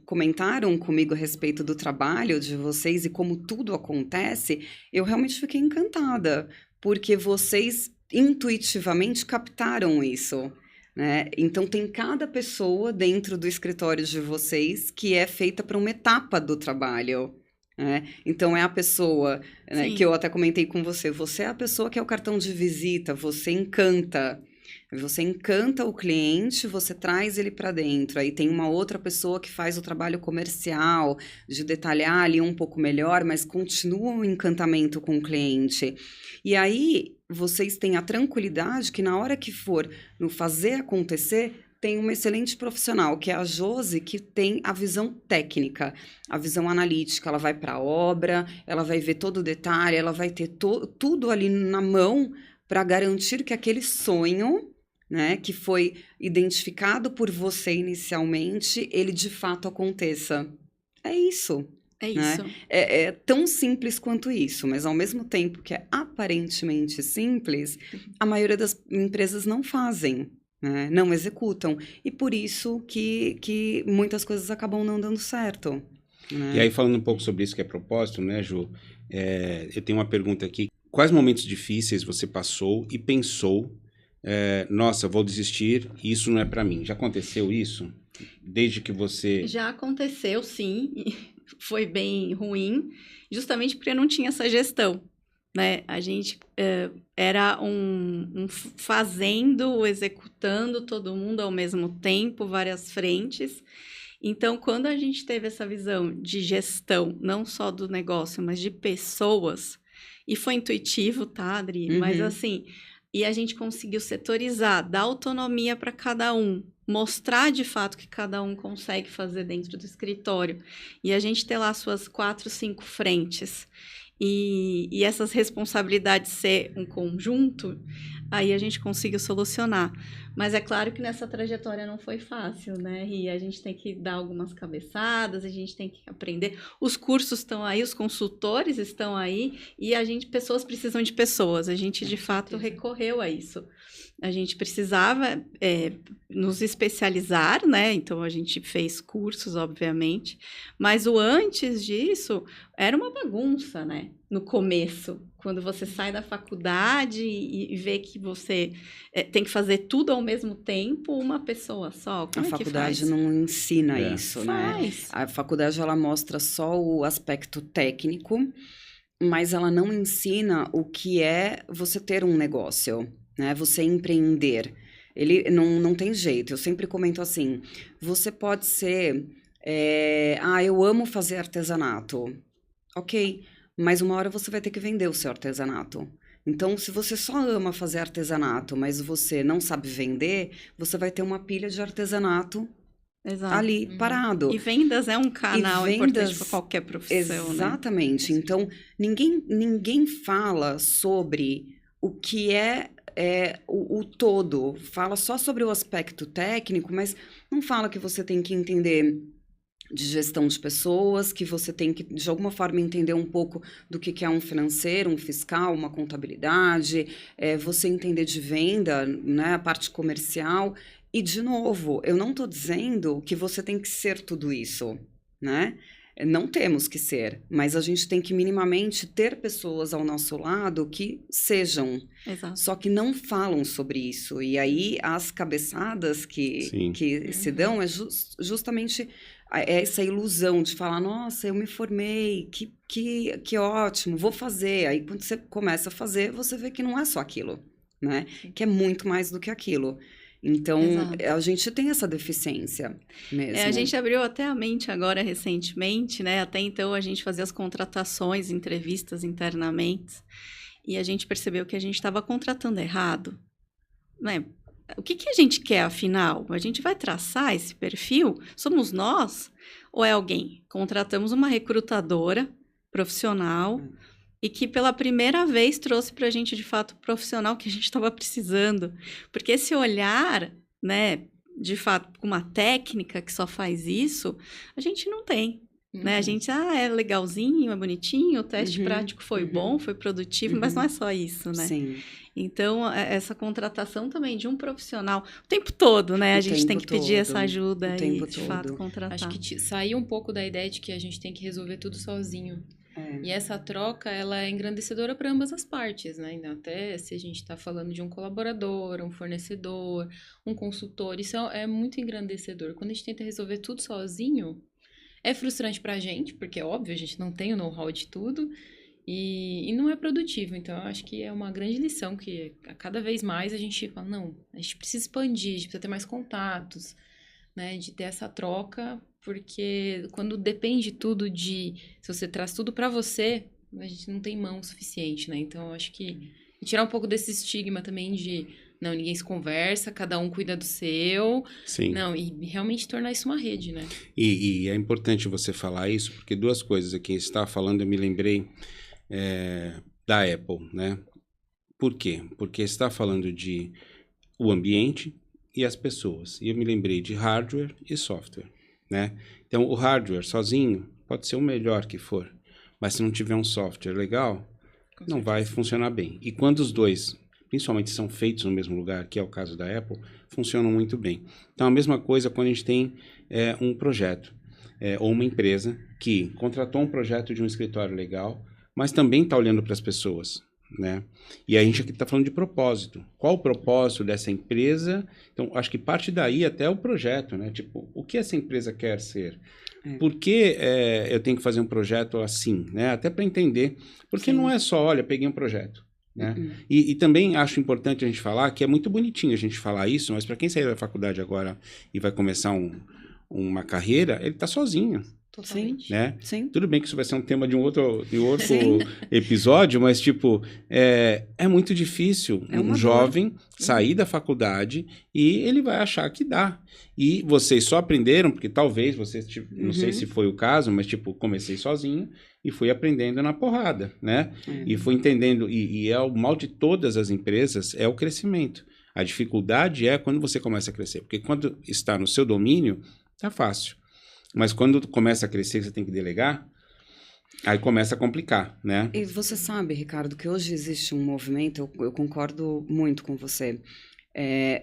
comentaram comigo a respeito do trabalho de vocês e como tudo acontece, eu realmente fiquei encantada, porque vocês intuitivamente captaram isso, né? Então, tem cada pessoa dentro do escritório de vocês que é feita para uma etapa do trabalho, né? Então, é a pessoa, né, que eu até comentei com você, você é a pessoa que é o cartão de visita, você encanta o cliente, você traz ele para dentro. Aí tem uma outra pessoa que faz o trabalho comercial, de detalhar ali um pouco melhor, mas continua um encantamento com o cliente. E aí, vocês têm a tranquilidade que na hora que for no fazer acontecer, tem uma excelente profissional, que é a Josi, que tem a visão técnica, a visão analítica. Ela vai para a obra, ela vai ver todo o detalhe, ela vai ter tudo ali na mão para garantir que aquele sonho, né, que foi identificado por você inicialmente, ele de fato aconteça. É isso. É né? isso. É tão simples quanto isso, mas ao mesmo tempo que é aparentemente simples, a maioria das empresas não fazem, né? Não executam. E por isso que muitas coisas acabam não dando certo, né? E aí, falando um pouco sobre isso que é propósito, né, Ju? Eu tenho uma pergunta aqui. Quais momentos difíceis você passou e pensou, nossa, vou desistir, isso não é para mim? Já aconteceu isso? Desde que você... Já aconteceu, sim, e foi bem ruim, justamente porque não tinha essa gestão, né? A gente era um fazendo, executando todo mundo ao mesmo tempo, várias frentes. Então, quando a gente teve essa visão de gestão, não só do negócio, mas de pessoas, e foi intuitivo, tá, Adri? Mas assim, e a gente conseguiu setorizar, dar autonomia para cada um, mostrar de fato que cada um consegue fazer dentro do escritório. E a gente ter lá suas 4, 5 frentes. E essas responsabilidades ser um conjunto, aí a gente conseguiu solucionar. Mas é claro que nessa trajetória não foi fácil, né? E a gente tem que dar algumas cabeçadas, a gente tem que aprender. Os cursos estão aí, os consultores estão aí, e pessoas precisam de pessoas. A gente, de fato, recorreu a isso. A gente precisava nos especializar, né? Então, a gente fez cursos, obviamente. Mas o antes disso era uma bagunça, né? No começo, quando você sai da faculdade e vê que você tem que fazer tudo ao mesmo tempo, uma pessoa só. Como a é faculdade que faz? não ensina isso, né? A faculdade, ela mostra só o aspecto técnico, mas ela não ensina o que é você ter um negócio, né? Você empreender. Ele não tem jeito. Eu sempre comento assim, você pode ser... eu amo fazer artesanato. Ok, mas uma hora você vai ter que vender o seu artesanato. Então, se você só ama fazer artesanato, mas você não sabe vender, você vai ter uma pilha de artesanato ali parado. E vendas é um canal importante para qualquer profissão, exatamente. Né? Então, ninguém fala sobre o que é o todo. Fala só sobre o aspecto técnico, mas não fala que você tem que entender de gestão de pessoas, que você tem que, de alguma forma, entender um pouco do que é um financeiro, um fiscal, uma contabilidade, você entender de venda, né, a parte comercial. E, de novo, eu não estou dizendo que você tem que ser tudo isso, né? Não temos que ser, mas a gente tem que minimamente ter pessoas ao nosso lado que sejam, só que não falam sobre isso. E aí as cabeçadas que se dão é justamente essa ilusão de falar, nossa, eu me formei, que ótimo, vou fazer. Aí quando você começa a fazer, você vê que não é só aquilo, né? Que é muito mais do que aquilo. Então, a gente tem essa deficiência mesmo. A gente abriu até a mente agora recentemente, né? Até então a gente fazia as contratações, entrevistas internamente, e a gente percebeu que a gente estava contratando errado, né? O que a gente quer, afinal? A gente vai traçar esse perfil? Somos nós ou é alguém? Contratamos uma recrutadora profissional e que pela primeira vez trouxe para a gente, de fato, o profissional que a gente estava precisando. Porque esse olhar, né, de fato, com uma técnica que só faz isso, a gente não tem. Né? A gente, é legalzinho, é bonitinho, o teste prático foi bom, foi produtivo, mas não é só isso, né? Sim. Então, essa contratação também de um profissional, o tempo todo, né? A gente tem que pedir essa ajuda e, de fato, contratar. Acho que sair um pouco da ideia de que a gente tem que resolver tudo sozinho. E essa troca, ela é engrandecedora para ambas as partes, né? Então, até se a gente está falando de um colaborador, um fornecedor, um consultor, isso é muito engrandecedor. Quando a gente tenta resolver tudo sozinho, é frustrante para a gente, porque, óbvio, a gente não tem o know-how de tudo e não é produtivo. Então, eu acho que é uma grande lição que a cada vez mais a gente fala, não, a gente precisa expandir, a gente precisa ter mais contatos, né? De ter essa troca, porque quando depende tudo se você traz tudo para você, a gente não tem mão suficiente, né? Então, eu acho que tirar um pouco desse estigma também de, não, ninguém se conversa, cada um cuida do seu. Sim. Não, e realmente tornar isso uma rede, né? E é importante você falar isso, porque duas coisas aqui. Você estava falando, eu me lembrei da Apple, né? Por quê? Porque você está falando de o ambiente e as pessoas. E eu me lembrei de hardware e software, né? Então, o hardware sozinho pode ser o melhor que for, mas se não tiver um software legal, não vai funcionar bem. E quando os dois, principalmente, são feitos no mesmo lugar, que é o caso da Apple, funcionam muito bem. Então, a mesma coisa quando a gente tem um projeto ou uma empresa que contratou um projeto de um escritório legal, mas também está olhando para as pessoas, né? E a gente aqui está falando de propósito. Qual o propósito dessa empresa? Então, acho que parte daí até o projeto, né? Tipo, o que essa empresa quer ser? Por que eu tenho que fazer um projeto assim, né? Até para entender. Porque não é só, olha, peguei um projeto, né? E também acho importante a gente falar que é muito bonitinho a gente falar isso, mas para quem sair da faculdade agora e vai começar uma carreira, ele está sozinho. Totalmente. Né? Sim. Tudo bem que isso vai ser um tema de um outro episódio, mas tipo, é muito difícil um jovem sair da faculdade e ele vai achar que dá. E vocês só aprenderam, porque talvez vocês, tipo, não sei se foi o caso, mas tipo, comecei sozinho e fui aprendendo na porrada, né? E fui entendendo, e é o mal de todas as empresas, é o crescimento. A dificuldade é quando você começa a crescer, porque quando está no seu domínio, tá fácil. Mas quando começa a crescer, você tem que delegar, aí começa a complicar, né? E você sabe, Ricardo, que hoje existe um movimento, eu concordo muito com você.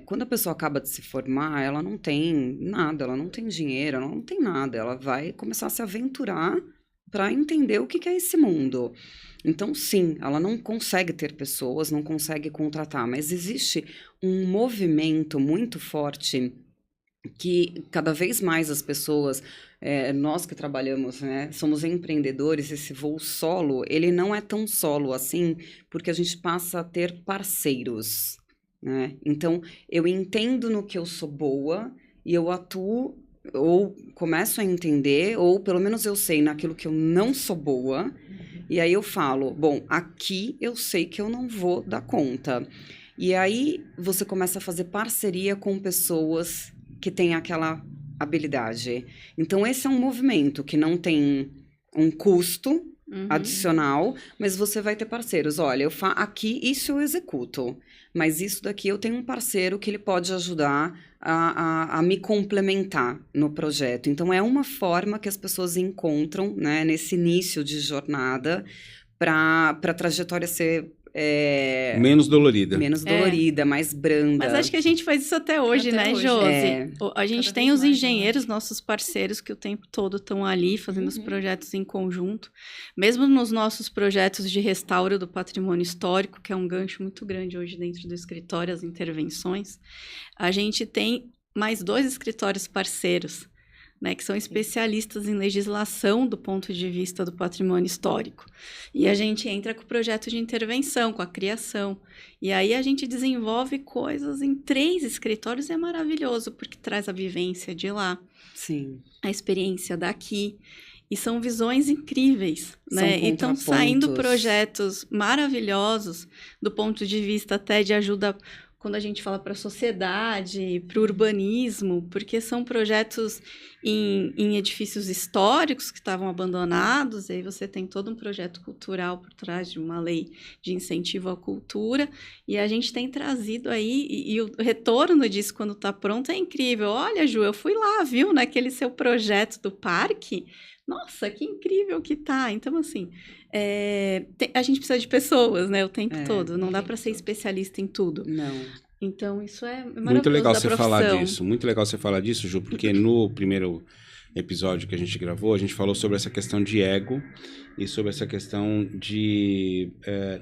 Quando a pessoa acaba de se formar, ela não tem nada, ela não tem dinheiro, ela não tem nada. Ela vai começar a se aventurar para entender o que é esse mundo. Então, sim, ela não consegue ter pessoas, não consegue contratar, mas existe um movimento muito forte que cada vez mais as pessoas, nós que trabalhamos, né, somos empreendedores, esse voo solo, ele não é tão solo assim, porque a gente passa a ter parceiros, né? Então, eu entendo no que eu sou boa e eu atuo, ou começo a entender, ou pelo menos eu sei naquilo que eu não sou boa, e aí eu falo, bom, aqui eu sei que eu não vou dar conta. E aí você começa a fazer parceria com pessoas que tem aquela habilidade. Então, esse é um movimento que não tem um custo adicional, mas você vai ter parceiros. Olha, aqui isso eu executo, mas isso daqui eu tenho um parceiro que ele pode ajudar a me complementar no projeto. Então, é uma forma que as pessoas encontram, né, nesse início de jornada para a trajetória ser... menos dolorida. Menos dolorida, mais branda. Mas acho que a gente faz isso até hoje, né, Josi? A gente tem os engenheiros, nossos parceiros, que o tempo todo estão ali fazendo os projetos em conjunto. Mesmo nos nossos projetos de restauro do patrimônio histórico, que é um gancho muito grande hoje dentro do escritório, as intervenções, a gente tem mais 2 escritórios parceiros, né, que são especialistas em legislação do ponto de vista do patrimônio histórico. E a gente entra com o projeto de intervenção, com a criação. E aí a gente desenvolve coisas em 3 escritórios e é maravilhoso, porque traz a vivência de lá, Sim. a experiência daqui. E são visões incríveis, né? E estão saindo projetos maravilhosos do ponto de vista até de ajuda quando a gente fala para a sociedade, para o urbanismo, porque são projetos em edifícios históricos que estavam abandonados, e aí você tem todo um projeto cultural por trás de uma lei de incentivo à cultura, e a gente tem trazido aí, e o retorno disso quando está pronto é incrível. Olha, Ju, eu fui lá, viu, naquele seu projeto do parque, nossa, que incrível que tá. Então, assim, a gente precisa de pessoas, né, o tempo todo. Não dá para ser especialista em tudo. Não. Então, isso é maravilhoso. Muito legal você falar disso. Muito legal você falar disso, Ju, porque no primeiro episódio que a gente gravou, a gente falou sobre essa questão de ego e sobre essa questão de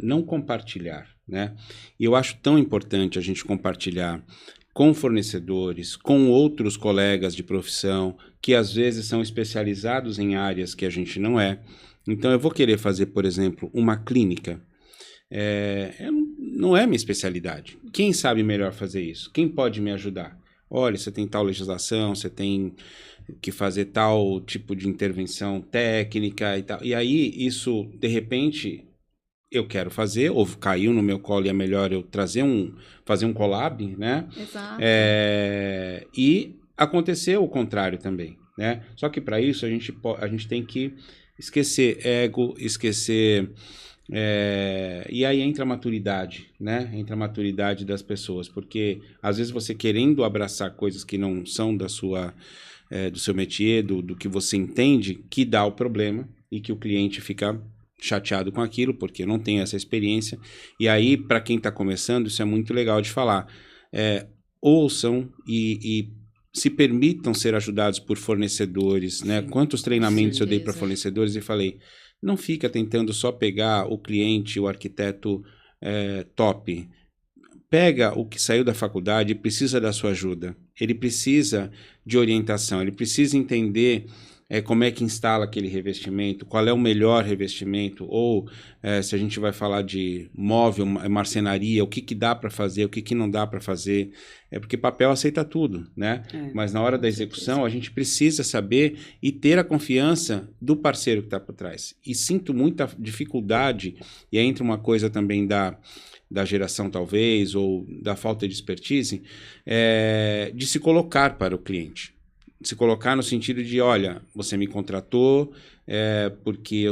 não compartilhar, né? E eu acho tão importante a gente compartilhar com fornecedores, com outros colegas de profissão, que às vezes são especializados em áreas que a gente não é. Então, eu vou querer fazer, por exemplo, uma clínica. Não é minha especialidade. Quem sabe melhor fazer isso? Quem pode me ajudar? Olha, você tem tal legislação, você tem que fazer tal tipo de intervenção técnica e tal. E aí, isso, de repente, eu quero fazer, ou caiu no meu colo e é melhor eu fazer um collab, né? Exato. E aconteceu o contrário também, né? Só que para isso a gente tem que esquecer ego, esquecer... e aí entra a maturidade, né? Entra a maturidade das pessoas, porque às vezes você querendo abraçar coisas que não são da sua do seu métier, do que você entende, que dá o problema e que o cliente fica chateado com aquilo, porque não tem essa experiência. E aí, para quem está começando, isso é muito legal de falar. Ouçam e se permitam ser ajudados por fornecedores, né? Quantos treinamentos eu dei para fornecedores e falei, não fica tentando só pegar o cliente, o arquiteto top. Pega o que saiu da faculdade e precisa da sua ajuda. Ele precisa de orientação, ele precisa entender como é que instala aquele revestimento, qual é o melhor revestimento, ou se a gente vai falar de móvel, marcenaria, o que dá para fazer, o que não dá para fazer. Porque papel aceita tudo, né? Mas na hora da execução, a gente precisa saber e ter a confiança do parceiro que está por trás. E sinto muita dificuldade, e aí entra uma coisa também da geração talvez, ou da falta de expertise, de se colocar para o cliente. Se colocar no sentido de, olha, você me contratou porque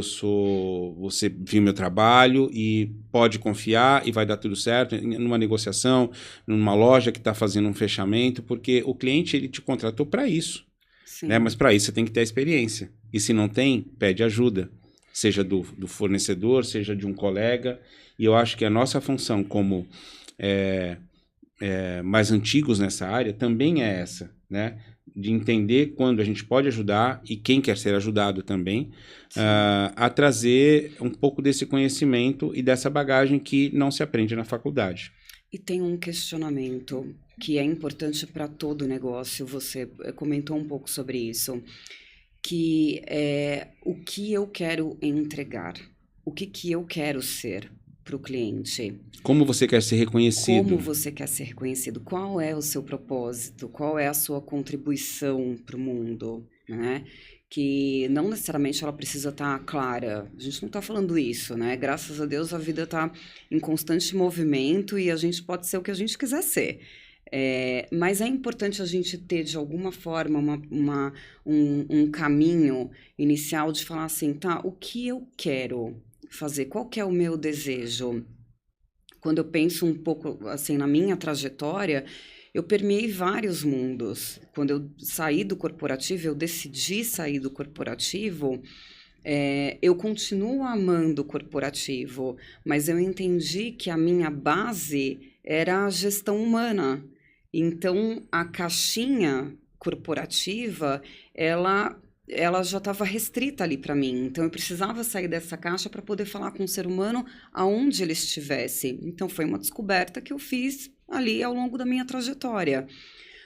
você viu meu trabalho e pode confiar e vai dar tudo certo numa negociação, numa loja que está fazendo um fechamento, porque o cliente ele te contratou para isso, né? Mas para isso você tem que ter a experiência. E se não tem, pede ajuda, seja do fornecedor, seja de um colega. E eu acho que a nossa função como mais antigos nessa área também é essa, né? De entender quando a gente pode ajudar e quem quer ser ajudado também, a trazer um pouco desse conhecimento e dessa bagagem que não se aprende na faculdade. E tem um questionamento que é importante para todo negócio, você comentou um pouco sobre isso, que é o que eu quero entregar, o que eu quero ser para o cliente. Como você quer ser reconhecido? Como você quer ser reconhecido? Qual é o seu propósito? Qual é a sua contribuição para o mundo? Né? Que não necessariamente ela precisa estar clara. A gente não está falando isso, né? Graças a Deus a vida está em constante movimento e a gente pode ser o que a gente quiser ser. Mas é importante a gente ter, de alguma forma, um caminho inicial de falar assim, tá, o que eu quero fazer? Qual que é o meu desejo? Quando eu penso um pouco assim na minha trajetória, eu permeei vários mundos. Quando eu saí do corporativo, eu decidi sair do corporativo, eu continuo amando o corporativo, mas eu entendi que a minha base era a gestão humana. Então, a caixinha corporativa, ela já estava restrita ali para mim. Então, eu precisava sair dessa caixa para poder falar com o ser humano aonde ele estivesse. Então, foi uma descoberta que eu fiz ali ao longo da minha trajetória.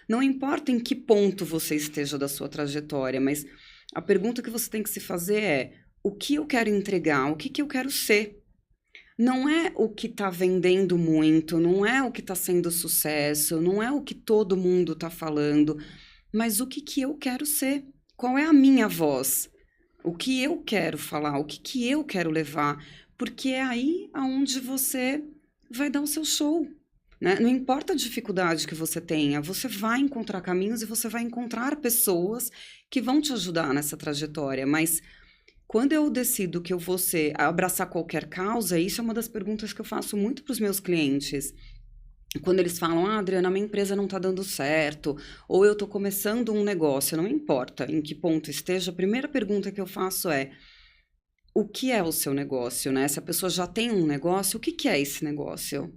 Não importa em que ponto você esteja da sua trajetória, mas a pergunta que você tem que se fazer é: o que eu quero entregar? O que eu quero ser? Não é o que está vendendo muito, não é o que está sendo sucesso, não é o que todo mundo está falando, mas o que eu quero ser? Qual é a minha voz? O que eu quero falar? O que eu quero levar? Porque é aí aonde você vai dar o seu show, né? Não importa a dificuldade que você tenha, você vai encontrar caminhos e você vai encontrar pessoas que vão te ajudar nessa trajetória. Mas quando eu decido que eu vou abraçar qualquer causa, isso é uma das perguntas que eu faço muito para os meus clientes. Quando eles falam, Adriana, minha empresa não está dando certo, ou eu estou começando um negócio, não importa em que ponto esteja, a primeira pergunta que eu faço é: o que é o seu negócio, né? Se a pessoa já tem um negócio, o que é esse negócio?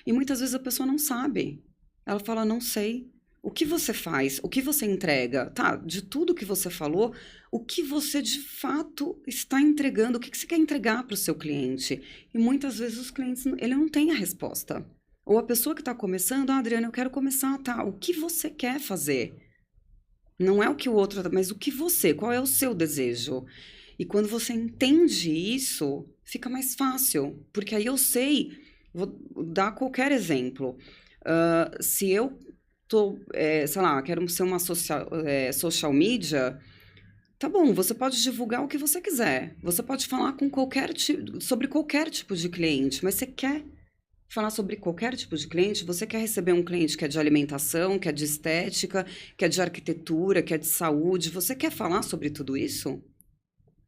E muitas vezes a pessoa não sabe. Ela fala, não sei. O que você faz? O que você entrega? Tá, de tudo que você falou, o que você de fato está entregando? O que você quer entregar para o seu cliente? E muitas vezes os clientes, ele não tem a resposta. Ou a pessoa que está começando, Adriana, eu quero começar, tá, o que você quer fazer? Não é o que o outro, mas o que você, qual é o seu desejo? E quando você entende isso, fica mais fácil, porque aí eu sei, vou dar qualquer exemplo. Se eu sei lá, quero ser uma social media, tá bom, você pode divulgar o que você quiser, você pode falar sobre qualquer tipo de cliente, mas você quer falar sobre qualquer tipo de cliente? Você quer receber um cliente que é de alimentação, que é de estética, que é de arquitetura, que é de saúde? Você quer falar sobre tudo isso?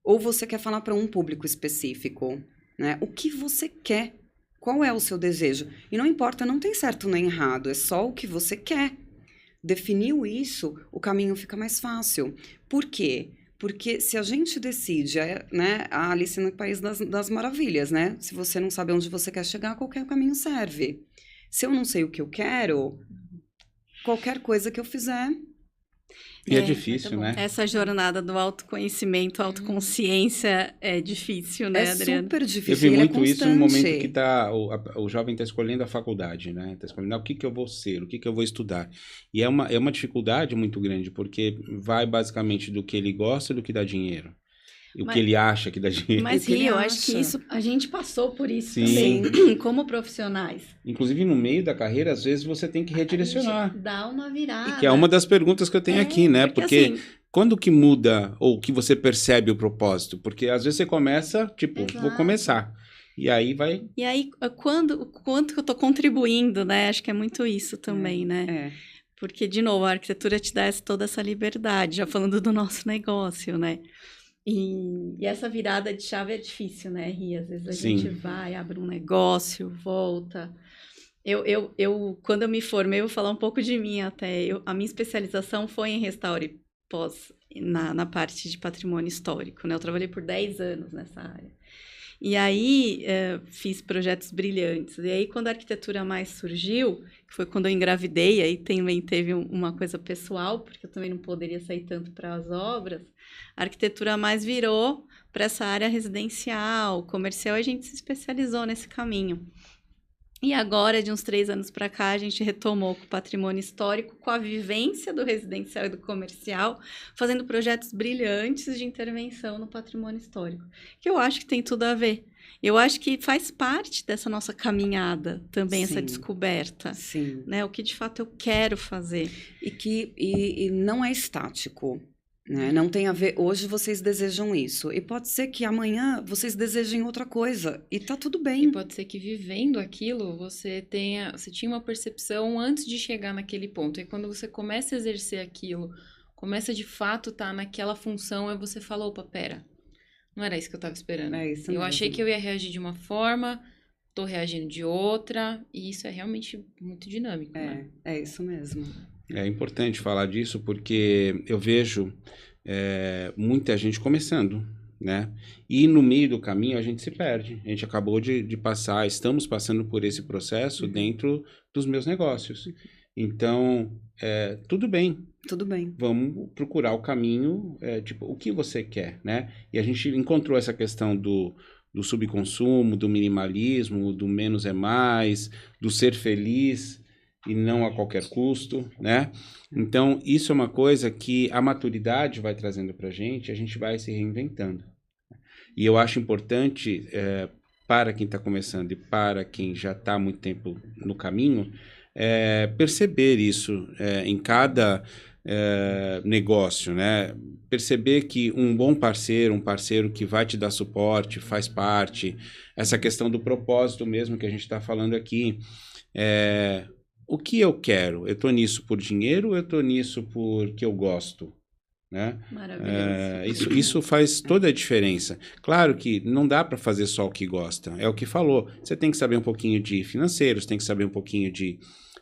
Ou você quer falar para um público específico, né? O que você quer? Qual é o seu desejo? E não importa, não tem certo nem errado, é só o que você quer. definiu isso, o caminho fica mais fácil. Por quê? Porque se a gente decide, né, a Alice no País das Maravilhas, né? Se você não sabe onde você quer chegar, qualquer caminho serve. Se eu não sei o que eu quero, qualquer coisa que eu fizer... E é difícil, né? Essa jornada do autoconhecimento, autoconsciência é difícil, né, Adriana? É super difícil. Eu vi muito é isso no momento que o jovem está escolhendo a faculdade, né? Está escolhendo o que eu vou ser, o que eu vou estudar. E é uma dificuldade muito grande, porque vai basicamente do que ele gosta e do que dá dinheiro. E o que ele acha que dá dinheiro. Mas, Ri, eu acho que isso, a gente passou por isso Sim. também, como profissionais. Inclusive, no meio da carreira, às vezes, você tem que redirecionar. Dá uma virada. E que é uma das perguntas que eu tenho aqui, né? Porque assim, quando que muda ou que você percebe o propósito? Porque às vezes você começa, tipo, exato. Vou começar. E aí vai... E aí, quanto que eu tô contribuindo, né? Acho que é muito isso também, né? Porque, de novo, a arquitetura te dá toda essa liberdade, já falando do nosso negócio, né? E essa virada de chave é difícil, né, Ri? Às vezes a gente vai, abre um negócio, volta. Quando eu me formei, eu vou falar um pouco de mim até. A minha especialização foi em restauro pós, na parte de patrimônio histórico, né? Eu trabalhei por 10 anos nessa área. E aí, fiz projetos brilhantes. E aí, quando a arquitetura mais surgiu, que foi quando eu engravidei, aí também teve uma coisa pessoal, porque eu também não poderia sair tanto para as obras, a arquitetura mais virou para essa área residencial, comercial, e a gente se especializou nesse caminho. E agora, de uns 3 anos para cá, a gente retomou com o patrimônio histórico, com a vivência do residencial e do comercial, fazendo projetos brilhantes de intervenção no patrimônio histórico, que eu acho que tem tudo a ver. Eu acho que faz parte dessa nossa caminhada também, essa descoberta. Sim. Né? O que, de fato, eu quero fazer. E não é estático. Né? Não tem a ver, hoje vocês desejam isso, e pode ser que amanhã vocês desejem outra coisa, e tá tudo bem. E pode ser que vivendo aquilo, você tinha uma percepção antes de chegar naquele ponto, e quando você começa a exercer aquilo, começa de fato estar naquela função, aí você fala, opa, pera, não era isso que eu tava esperando. É isso mesmo. Eu achei que eu ia reagir de uma forma, tô reagindo de outra, e isso é realmente muito dinâmico, né? É isso mesmo. É importante falar disso porque eu vejo muita gente começando, né? E no meio do caminho a gente se perde. A gente acabou de passar, estamos passando por esse processo dentro dos meus negócios. Então, tudo bem. Tudo bem. Vamos procurar o caminho, tipo, o que você quer, né? E a gente encontrou essa questão do subconsumo, do minimalismo, do menos é mais, do ser feliz e não a qualquer custo, né? Então, isso é uma coisa que a maturidade vai trazendo para a gente vai se reinventando. E eu acho importante, para quem está começando e para quem já está há muito tempo no caminho, perceber isso em cada negócio, né? Perceber que um bom parceiro, um parceiro que vai te dar suporte, faz parte, essa questão do propósito mesmo que a gente está falando aqui, o que eu quero? Eu estou nisso por dinheiro ou eu estou nisso porque eu gosto? Né? Maravilhoso. Isso faz toda a diferença. Claro que não dá para fazer só o que gosta. É o que falou. Você tem que saber um pouquinho de financeiros, tem que saber um pouquinho de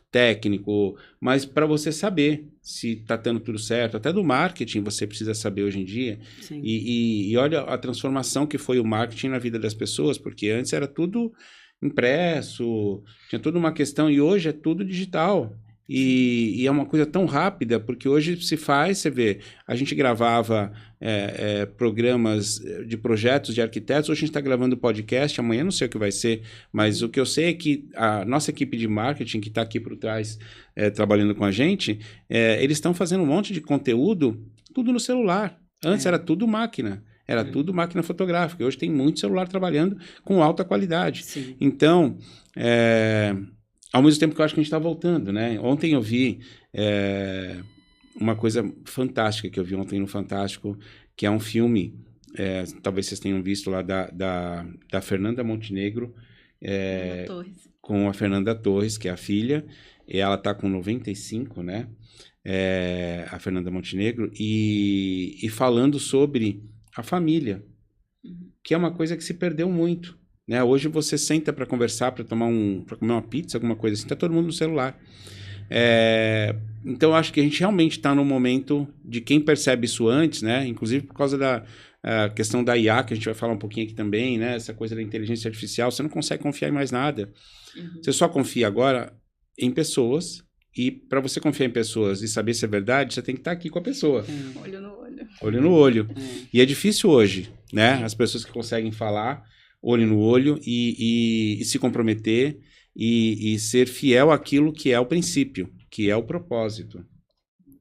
técnico, mas para você saber se está dando tudo certo, até do marketing você precisa saber hoje em dia. E olha a transformação que foi o marketing na vida das pessoas, porque antes era tudo impresso, tinha toda uma questão, e hoje é tudo digital. E é uma coisa tão rápida, porque hoje se faz, você vê, a gente gravava programas de projetos de arquitetos, hoje a gente está gravando podcast, amanhã não sei o que vai ser, mas o que eu sei é que a nossa equipe de marketing, que está aqui por trás trabalhando com a gente, eles estão fazendo um monte de conteúdo, tudo no celular. Antes era tudo máquina. Era tudo máquina fotográfica. Hoje tem muito celular trabalhando com alta qualidade. Sim. Então, ao mesmo tempo que eu acho que a gente está voltando, né? Ontem eu vi uma coisa fantástica que eu vi ontem no Fantástico, que é um filme, talvez vocês tenham visto lá, da Fernanda Montenegro, com a Fernanda Torres, que é a filha, e ela está com 95, né? A Fernanda Montenegro, e falando sobre a família, que é uma coisa que se perdeu muito, né? Hoje você senta para conversar, para comer uma pizza, alguma coisa assim, tá todo mundo no celular. Então, eu acho que a gente realmente está no momento de quem percebe isso antes, né? Inclusive por causa da questão da IA, que a gente vai falar um pouquinho aqui também, né? Essa coisa da inteligência artificial, você não consegue confiar em mais nada. Você só confia agora em pessoas, e para você confiar em pessoas e saber se é verdade, você tem que estar aqui com a pessoa. Olho no olho. Olho no olho. E é difícil hoje, né? As pessoas que conseguem falar olho no olho e se comprometer e ser fiel àquilo que é o princípio, que é o propósito.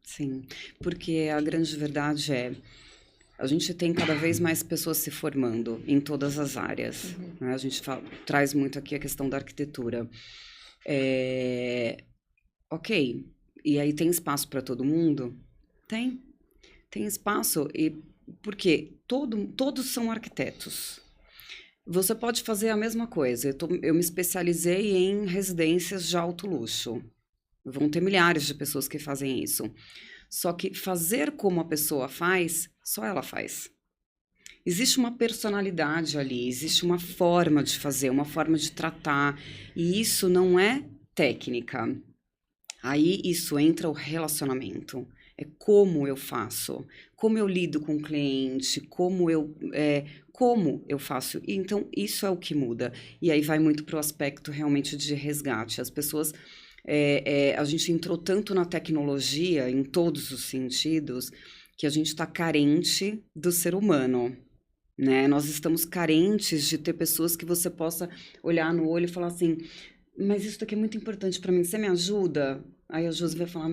Sim, porque a grande verdade é, a gente tem cada vez mais pessoas se formando em todas as áreas. Né? A gente traz muito aqui a questão da arquitetura. Ok, e aí tem espaço para todo mundo? Tem espaço, porque todos são arquitetos. Você pode fazer a mesma coisa. Eu me especializei em residências de alto luxo. Vão ter milhares de pessoas que fazem isso. Só que fazer como a pessoa faz, só ela faz. Existe uma personalidade ali, existe uma forma de fazer, uma forma de tratar. E isso não é técnica. Aí isso entra o relacionamento. É como eu faço, como eu lido com o cliente, como eu faço. Então, isso é o que muda. E aí vai muito para o aspecto realmente de resgate. As pessoas... a gente entrou tanto na tecnologia, em todos os sentidos, que a gente está carente do ser humano, né? Nós estamos carentes de ter pessoas que você possa olhar no olho e falar assim, mas isso daqui é muito importante para mim, você me ajuda? Aí a Josi vai falar,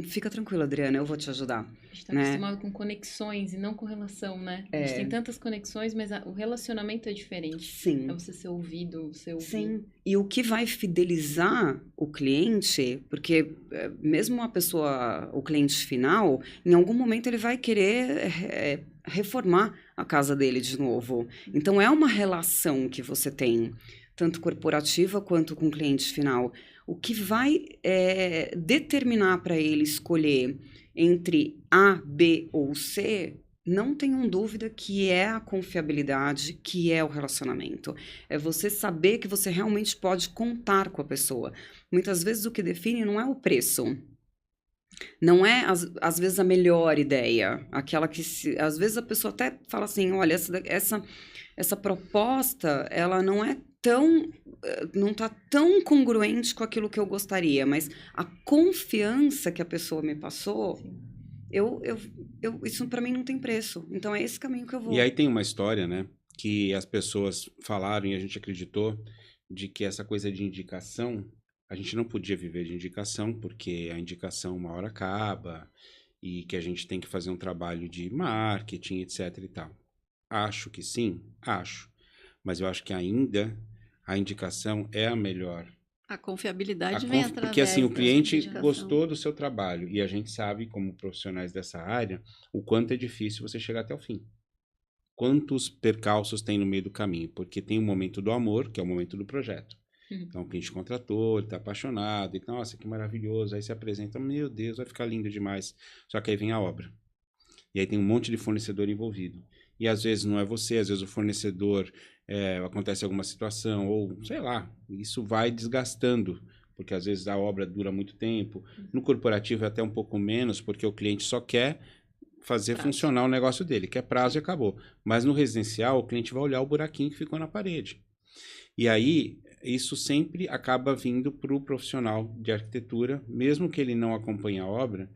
fica tranquila, Adriana, eu vou te ajudar. A gente está né? acostumado com conexões e não com relação, né? A gente tem tantas conexões, mas o relacionamento é diferente. Sim. É você ser ouvido, você ouvir. Sim, e o que vai fidelizar o cliente, porque mesmo o cliente final, em algum momento ele vai querer reformar a casa dele de novo. Então é uma relação que você tem, tanto corporativa quanto com o cliente final. O que vai determinar para ele escolher entre A, B ou C, não tenham dúvida que é a confiabilidade, que é o relacionamento. É você saber que você realmente pode contar com a pessoa. Muitas vezes o que define não é o preço. Não é, às vezes, a melhor ideia. Aquela que, às vezes, a pessoa até fala assim, olha, essa proposta, ela não está tão congruente com aquilo que eu gostaria, mas a confiança que a pessoa me passou... Sim. Isso para mim não tem preço. Então é esse caminho que eu vou. E aí tem uma história, né? Que as pessoas falaram e a gente acreditou de que essa coisa de indicação, a gente não podia viver de indicação, porque a indicação uma hora acaba e que a gente tem que fazer um trabalho de marketing, etc e tal. Acho que sim, acho. Mas eu acho que ainda a indicação é a melhor. A confiabilidade vem através porque assim, o cliente indicação. gostou do seu trabalho e a gente sabe, como profissionais dessa área, o quanto é difícil você chegar até o fim. Quantos percalços tem no meio do caminho? Porque tem o momento do amor, que é o momento do projeto. Então, o cliente contratou, ele está apaixonado, e nossa, que maravilhoso. Aí se apresenta, meu Deus, vai ficar lindo demais. Só que aí vem a obra. E aí tem um monte de fornecedor envolvido. E às vezes não é você, às vezes o fornecedor... acontece alguma situação, ou sei lá, isso vai desgastando, porque às vezes a obra dura muito tempo. No corporativo é até um pouco menos, porque o cliente só quer fazer funcionar o negócio dele, quer prazo e acabou. Mas no residencial, o cliente vai olhar o buraquinho que ficou na parede. E aí, isso sempre acaba vindo para o profissional de arquitetura, mesmo que ele não acompanhe a obra,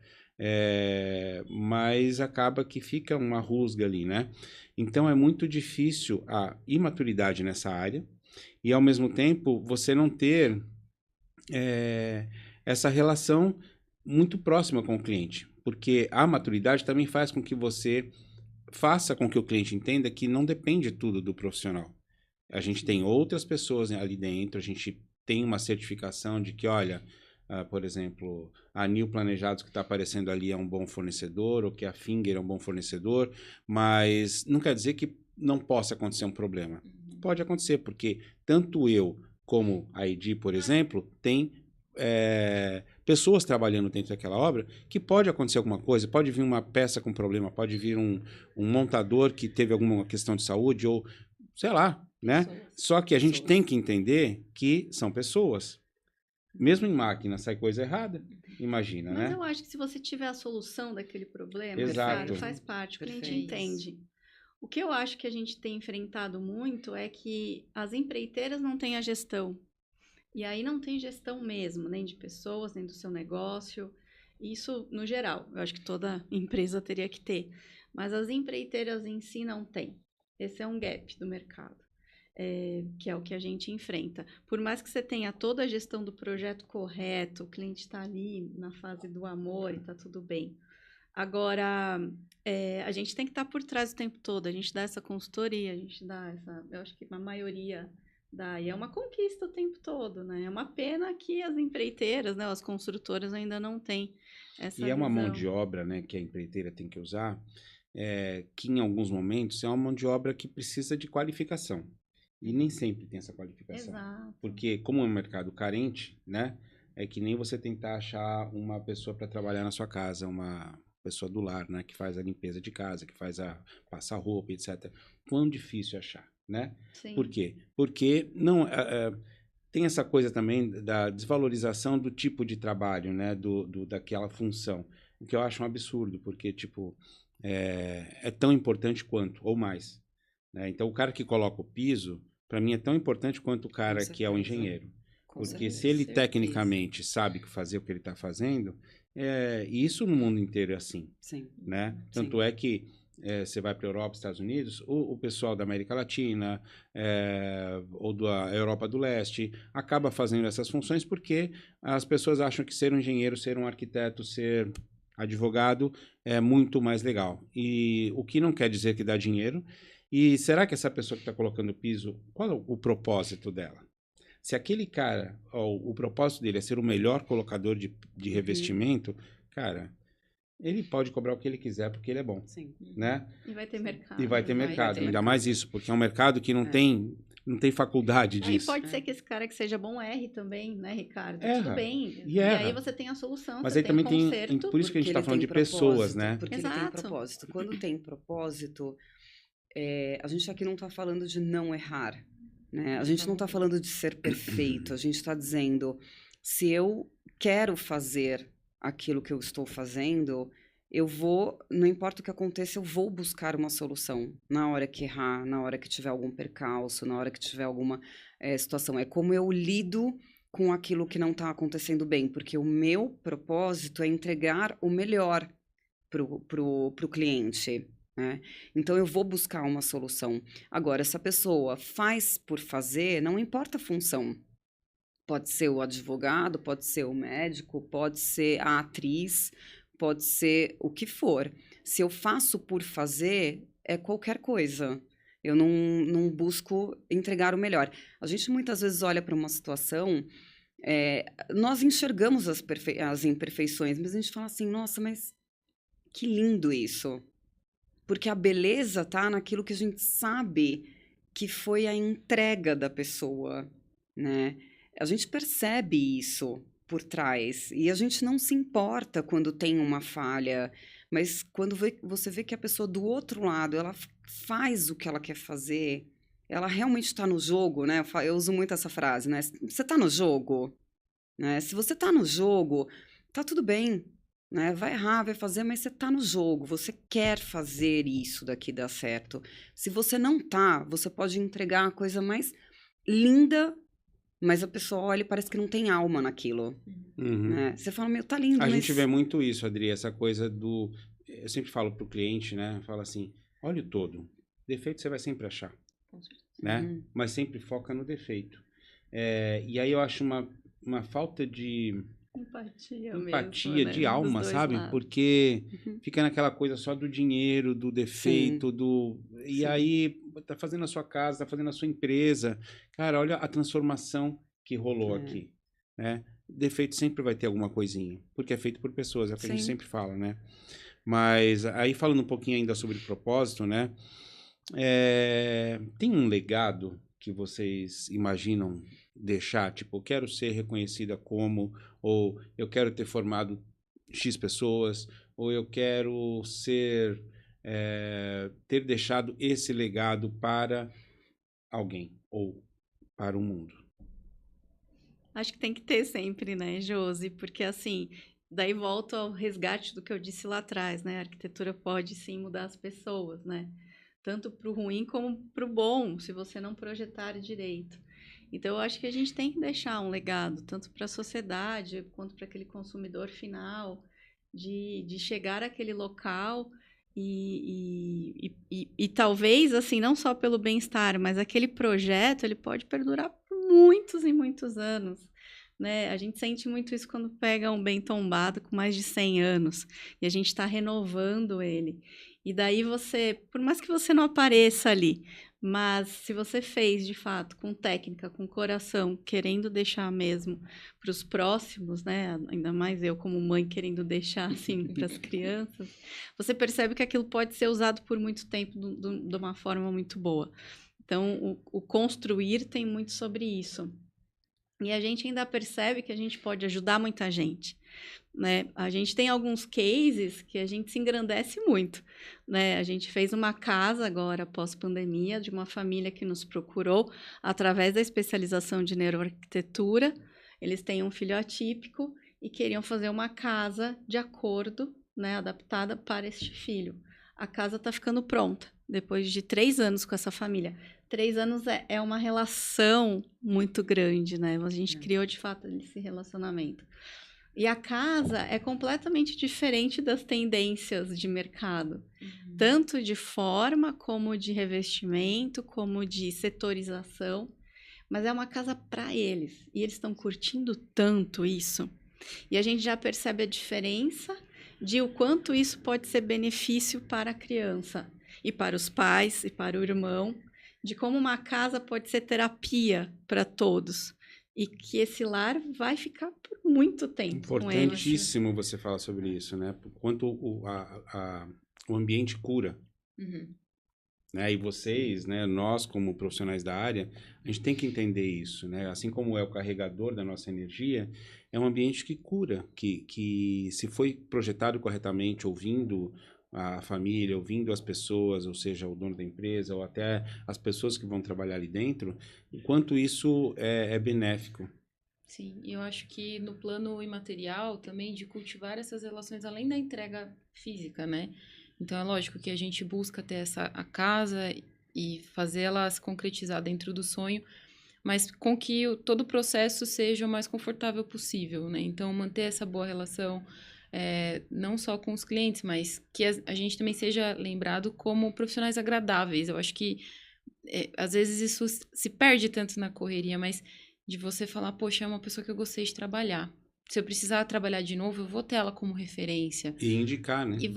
mas acaba que fica uma rusga ali, né? Então é muito difícil a imaturidade nessa área e, ao mesmo tempo, você não ter essa relação muito próxima com o cliente, porque a maturidade também faz com que você faça com que o cliente entenda que não depende tudo do profissional. A gente tem outras pessoas ali dentro, a gente tem uma certificação de que, olha... por exemplo, a New Planejados que está aparecendo ali é um bom fornecedor, ou que a Finger é um bom fornecedor, mas não quer dizer que não possa acontecer um problema. Pode acontecer, porque tanto eu como a ID, por exemplo, tem pessoas trabalhando dentro daquela obra que pode acontecer alguma coisa, pode vir uma peça com problema, pode vir um montador que teve alguma questão de saúde, ou sei lá, né? Só que a gente tem que entender que são pessoas. Mesmo em máquina sai coisa errada, imagina, Mas né? eu acho que se você tiver a solução daquele problema, Exato. cara, faz parte, o cliente Perfeito. entende. O que eu acho que a gente tem enfrentado muito é que as empreiteiras não têm a gestão. E aí não tem gestão mesmo, nem de pessoas, nem do seu negócio. Isso no geral, eu acho que toda empresa teria que ter. Mas as empreiteiras em si não têm. Esse é um gap do mercado. Que é o que a gente enfrenta. Por mais que você tenha toda a gestão do projeto correto, o cliente está ali na fase do amor e está tudo bem. Agora, a gente tem que estar por trás o tempo todo, a gente dá essa consultoria, a gente dá essa. Eu acho que a maioria dá, e é uma conquista o tempo todo, né? É uma pena que as empreiteiras, né, as construtoras ainda não têm essa E é uma mão visão. de obra, né, que a empreiteira tem que usar, que em alguns momentos é uma mão de obra que precisa de qualificação. E nem sempre tem essa qualificação. Exato. Porque como é um mercado carente, né, é que nem você tentar achar uma pessoa para trabalhar na sua casa, uma pessoa do lar, né, que faz a limpeza de casa, que faz passa roupa, etc. Quão difícil achar, né? Sim. Por quê? Porque não tem essa coisa também da desvalorização do tipo de trabalho, né, daquela função, o que eu acho um absurdo, porque porque é tão importante quanto, ou mais, né? Então, o cara que coloca o piso, para mim, é tão importante quanto o cara que é o certeza. engenheiro. Com Porque certeza. se ele certeza. tecnicamente sabe fazer o que ele está fazendo, e isso no mundo inteiro é assim, Sim. né? Tanto é que você vai para a Europa, Estados Unidos, o pessoal da América Latina ou da Europa do Leste acaba fazendo essas funções porque as pessoas acham que ser um engenheiro, ser um arquiteto, ser advogado é muito mais legal. E o que não quer dizer que dá dinheiro. E será que essa pessoa que está colocando o piso, qual é o propósito dela? Se aquele cara, o propósito dele é ser o melhor colocador de revestimento, cara, ele pode cobrar o que ele quiser porque ele é bom, Sim. né? E vai ter mercado. E vai ter né? mercado, ter ainda mercado. mais isso, porque é um mercado que não tem faculdade Aí disso. pode ser que esse cara que seja bom erre também, né, Ricardo? Erra. Tudo bem. E erra. aí você tem a solução, Mas você aí tem o também tem, conserto. por isso que a gente está ele falando tem de pessoas, propósito, né? Porque ele tem Exato. propósito. Quando tem propósito, a gente aqui não está falando de não errar, né? A gente não está falando de ser perfeito. A gente está dizendo, se eu quero fazer aquilo que eu estou fazendo, eu vou, não importa o que aconteça, eu vou buscar uma solução na hora que errar, na hora que tiver algum percalço, na hora que tiver alguma situação. É como eu lido com aquilo que não está acontecendo bem, porque o meu propósito é entregar o melhor pro cliente, né? Então eu vou buscar uma solução. Agora, essa pessoa faz por fazer, não importa a função. Pode ser o advogado, pode ser o médico, pode ser a atriz, pode ser o que for. Se eu faço por fazer, é qualquer coisa. Eu não busco entregar o melhor. A gente muitas vezes olha para uma situação, nós enxergamos as imperfeições, mas a gente fala assim, nossa, mas que lindo isso. Porque a beleza tá naquilo que a gente sabe que foi a entrega da pessoa, né? A gente percebe isso por trás e a gente não se importa quando tem uma falha, mas quando você vê que a pessoa do outro lado, ela faz o que ela quer fazer, ela realmente está no jogo, né? Eu uso muito essa frase, né? Você está no jogo, né? Se você está no jogo, tá tudo bem, né? Vai errar, vai fazer, mas você tá no jogo, você quer fazer isso daqui dar certo. Se você não tá, você pode entregar a coisa mais linda, mas a pessoa olha e parece que não tem alma naquilo, Uhum. né? Você fala, meu, tá lindo, A mas... gente vê muito isso, Adri, essa coisa do... Eu sempre falo pro cliente, né? Fala assim, olha o todo. Defeito você vai sempre achar, Com certeza. né? Uhum. Mas sempre foca no defeito. E aí eu acho uma falta de Empatia empatia, mesmo, né? de Dos alma, dois sabe? lados. Porque Uhum. fica naquela coisa só do dinheiro, do defeito, E Sim. aí tá fazendo a sua casa, tá fazendo a sua empresa. Cara, olha a transformação que rolou aqui, né? Defeito sempre vai ter alguma coisinha, porque é feito por pessoas, é o que a gente Sim. sempre fala, né? Mas aí falando um pouquinho ainda sobre propósito, né? Tem um legado que vocês imaginam deixar? Tipo, eu quero ser reconhecida como, ou eu quero ter formado X pessoas, ou eu quero ter deixado esse legado para alguém, ou para o mundo. Acho que tem que ter sempre, né, Josi? Porque assim, daí volto ao resgate do que eu disse lá atrás, né? A arquitetura pode sim mudar as pessoas, né? Tanto para o ruim como para o bom, se você não projetar direito. Então, eu acho que a gente tem que deixar um legado, tanto para a sociedade quanto para aquele consumidor final, de chegar àquele local e talvez, assim, não só pelo bem-estar, mas aquele projeto, ele pode perdurar por muitos e muitos anos. Né? A gente sente muito isso quando pega um bem tombado com mais de 100 anos e a gente está renovando ele. E daí você, por mais que você não apareça ali, mas se você fez de fato com técnica, com coração, querendo deixar mesmo para os próximos, né? Ainda mais eu como mãe querendo deixar assim para as crianças, você percebe que aquilo pode ser usado por muito tempo de uma forma muito boa. Então, o construir tem muito sobre isso. E a gente ainda percebe que a gente pode ajudar muita gente, né? A gente tem alguns cases que a gente se engrandece muito, né? A gente fez uma casa agora, pós-pandemia, de uma família que nos procurou através da especialização de neuroarquitetura. Eles têm um filho atípico e queriam fazer uma casa de acordo, né, adaptada para este filho. A casa está ficando pronta, depois de 3 anos com essa família. 3 anos é uma relação muito grande, né? A gente criou, de fato, esse relacionamento. E a casa é completamente diferente das tendências de mercado. Tanto de forma, como de revestimento, como de setorização. Mas é uma casa para eles. E eles estão curtindo tanto isso. E a gente já percebe a diferença de o quanto isso pode ser benefício para a criança. E para os pais, e para o irmão. De como uma casa pode ser terapia para todos. E que esse lar vai ficar por muito tempo. Importantíssimo você falar sobre isso, né? Quanto o ambiente cura. Né? E vocês, né, nós como profissionais da área, a gente tem que entender isso, né? Assim como é o carregador da nossa energia, é um ambiente que cura, que se foi projetado corretamente, ouvindo a família, ouvindo as pessoas, ou seja, o dono da empresa, ou até as pessoas que vão trabalhar ali dentro, o quanto isso é benéfico. Sim, e eu acho que no plano imaterial também de cultivar essas relações além da entrega física, né? Então é lógico que a gente busca ter a casa e fazê-la se concretizar dentro do sonho, mas com que todo o processo seja o mais confortável possível, né? Então manter essa boa relação, não só com os clientes, mas que a gente também seja lembrado como profissionais agradáveis. Eu acho que às vezes isso se perde tanto na correria, mas de você falar, poxa, é uma pessoa que eu gostei de trabalhar. Se eu precisar trabalhar de novo, eu vou ter ela como referência. E indicar, né? E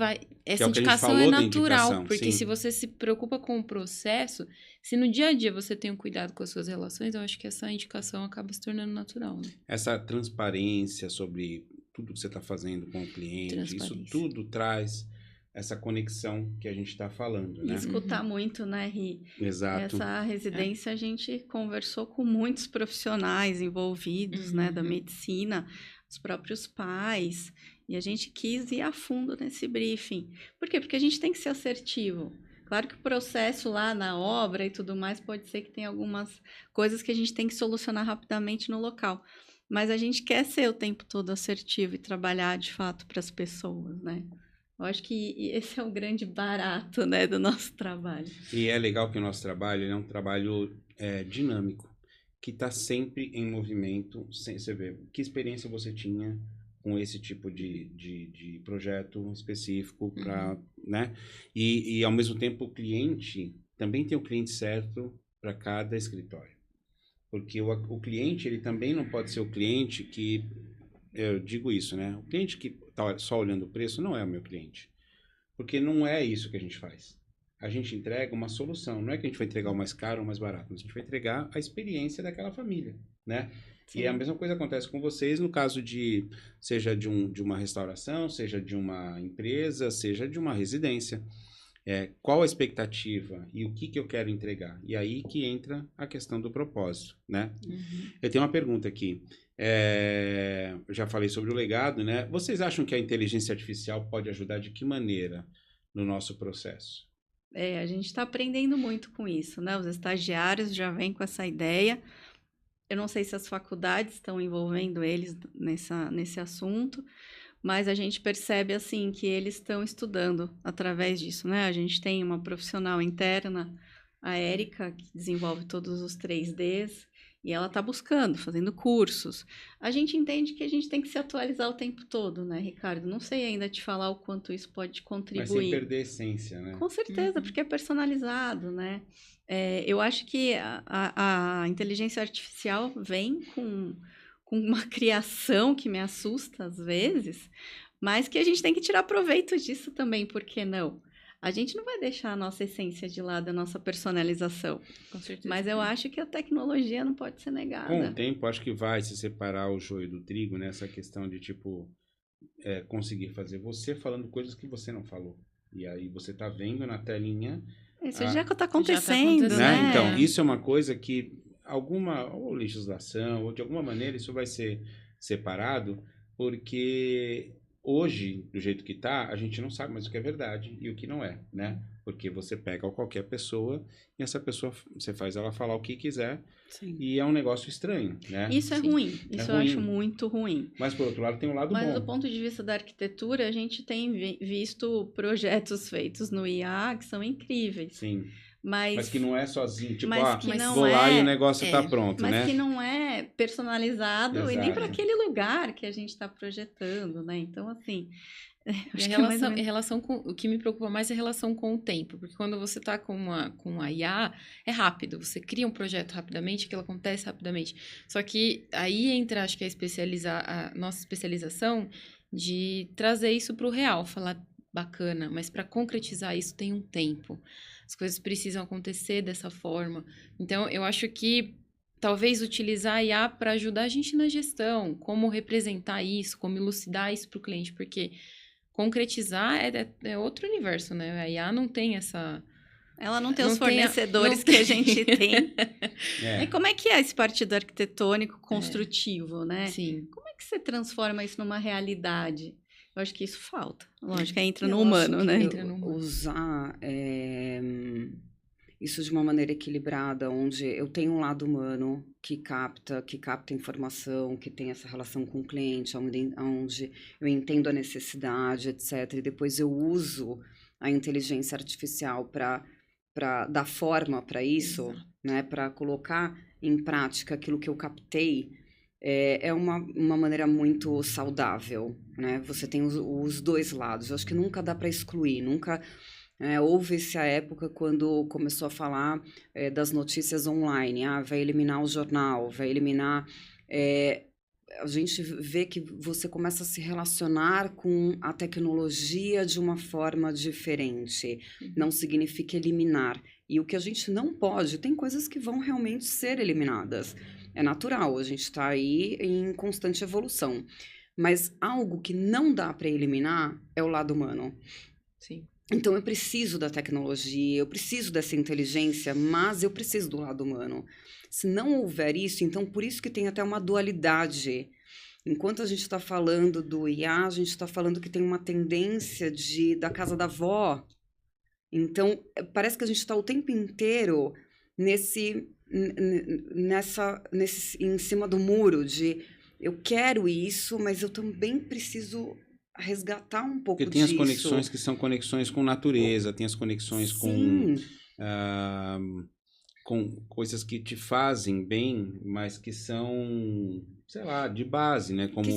essa é indicação é natural, indicação, porque sim. se você se preocupa com o processo, se no dia a dia você tem um cuidado com as suas relações, eu acho que essa indicação acaba se tornando natural, né? Essa transparência sobre tudo que você está fazendo com o cliente, isso tudo traz essa conexão que a gente está falando, né? E escutar muito, né, Ri? Exato. Essa residência a gente conversou com muitos profissionais envolvidos, né, da medicina, os próprios pais, e a gente quis ir a fundo nesse briefing. Por quê? Porque a gente tem que ser assertivo. Claro que o processo lá na obra e tudo mais pode ser que tenha algumas coisas que a gente tem que solucionar rapidamente no local. Mas a gente quer ser o tempo todo assertivo e trabalhar de fato para as pessoas, né? Eu acho que esse é o grande barato, né, do nosso trabalho. E é legal que o nosso trabalho é um trabalho dinâmico, que está sempre em movimento. Você vê, que experiência você tinha com esse tipo de projeto específico, né? E, ao mesmo tempo, o cliente também tem o cliente certo para cada escritório. Porque o cliente, ele também não pode ser o cliente que... Eu digo isso, né? O cliente que está só olhando o preço não é o meu cliente. Porque não é isso que a gente faz. A gente entrega uma solução. Não é que a gente vai entregar o mais caro ou o mais barato. Mas a gente vai entregar a experiência daquela família, né? Sim. E a mesma coisa acontece com vocês no caso seja de uma restauração, seja de uma empresa, seja de uma residência. Qual a expectativa e o que eu quero entregar? E aí que entra a questão do propósito, né? Eu tenho uma pergunta aqui. Eu já falei sobre o legado, né? Vocês acham que a inteligência artificial pode ajudar de que maneira no nosso processo? A gente está aprendendo muito com isso, né? Os estagiários já vêm com essa ideia. eu não sei se as faculdades estão envolvendo eles nesse assunto, mas a gente percebe, assim, que eles estão estudando através disso, né? A gente tem uma profissional interna, a Érica, que desenvolve todos os 3Ds, e ela está buscando, fazendo cursos. A gente entende que a gente tem que se atualizar o tempo todo, né, Ricardo? Não sei ainda te falar o quanto isso pode contribuir. Mas sem perder a essência, né? Com certeza, porque é personalizado, né? Eu acho que a inteligência artificial vem com uma criação que me assusta às vezes, mas que a gente tem que tirar proveito disso também, por que não? A gente não vai deixar a nossa essência de lado, a nossa personalização. Com certeza. Mas eu acho que a tecnologia não pode ser negada. Com o tempo, acho que vai se separar o joio do trigo, né? Essa questão de, tipo, conseguir fazer você falando coisas que você não falou. E aí você tá vendo na telinha... Isso já está acontecendo, né? né? Então, isso é uma coisa que ou legislação, ou de alguma maneira isso vai ser separado, porque hoje, do jeito que tá, a gente não sabe mais o que é verdade e o que não é, né? Porque você pega qualquer pessoa e essa pessoa, você faz ela falar o que quiser. Sim. E é um negócio estranho, né? Isso é Sim. ruim, isso eu ruim. acho muito ruim. Mas, por outro lado, tem um lado Mas bom. do ponto de vista da arquitetura, a gente tem visto projetos feitos no IA que são incríveis. Sim, Mas mas que não é sozinho, tipo, mas que não vou lá é- e o negócio tá pronto, mas né? que não é personalizado e nem Exato. para aquele lugar que a gente está projetando, né? Então, assim, E acho a que é mais ou relação, menos- em relação com o que me preocupa mais é a relação com o tempo, porque quando você está com a IA, é rápido, você cria um projeto rapidamente, aquilo acontece rapidamente. Só que aí entra, acho que a nossa especialização de trazer isso para o real, falar bacana, mas para concretizar isso tem um tempo. As coisas precisam acontecer dessa forma. Então, eu acho que talvez utilizar a IA para ajudar a gente na gestão, como representar isso, como elucidar isso para o cliente, porque concretizar é outro universo, né? A IA não tem essa... ela não tem não os tem a- fornecedores não que a tem. gente tem. É. E como é que é esse partido arquitetônico construtivo, né? Sim. Como é que você transforma isso numa realidade? Eu acho que isso falta. Lógico, entra Eu no acho humano, que né? Entra no humano. Usar isso de uma maneira equilibrada, onde eu tenho um lado humano que capta informação, que tem essa relação com o cliente, onde eu entendo a necessidade, etc. E depois eu uso a inteligência artificial para dar forma para isso, Exato. né? Para colocar em prática aquilo que eu captei. É uma maneira muito saudável, né? Você tem os dois lados. Eu acho que nunca dá para excluir, nunca... houve-se a época quando começou a falar das notícias online. Vai eliminar o jornal, vai eliminar... a gente vê que você começa a se relacionar com a tecnologia de uma forma diferente. Não significa eliminar. E o que a gente não pode, tem coisas que vão realmente ser eliminadas. É natural, a gente está aí em constante evolução. Mas algo que não dá para eliminar é o lado humano. Sim. Então, eu preciso da tecnologia, eu preciso dessa inteligência, mas eu preciso do lado humano. Se não houver isso, então por isso que tem até uma dualidade. Enquanto a gente está falando do IA, a gente está falando que tem uma tendência da casa da avó. Então, parece que a gente está o tempo inteiro em cima do muro de eu quero isso, mas eu também preciso resgatar um pouco Porque tem as disso. conexões que são conexões com natureza, tem as conexões Sim. com coisas que te fazem bem, mas que são, sei lá, de base, né? Como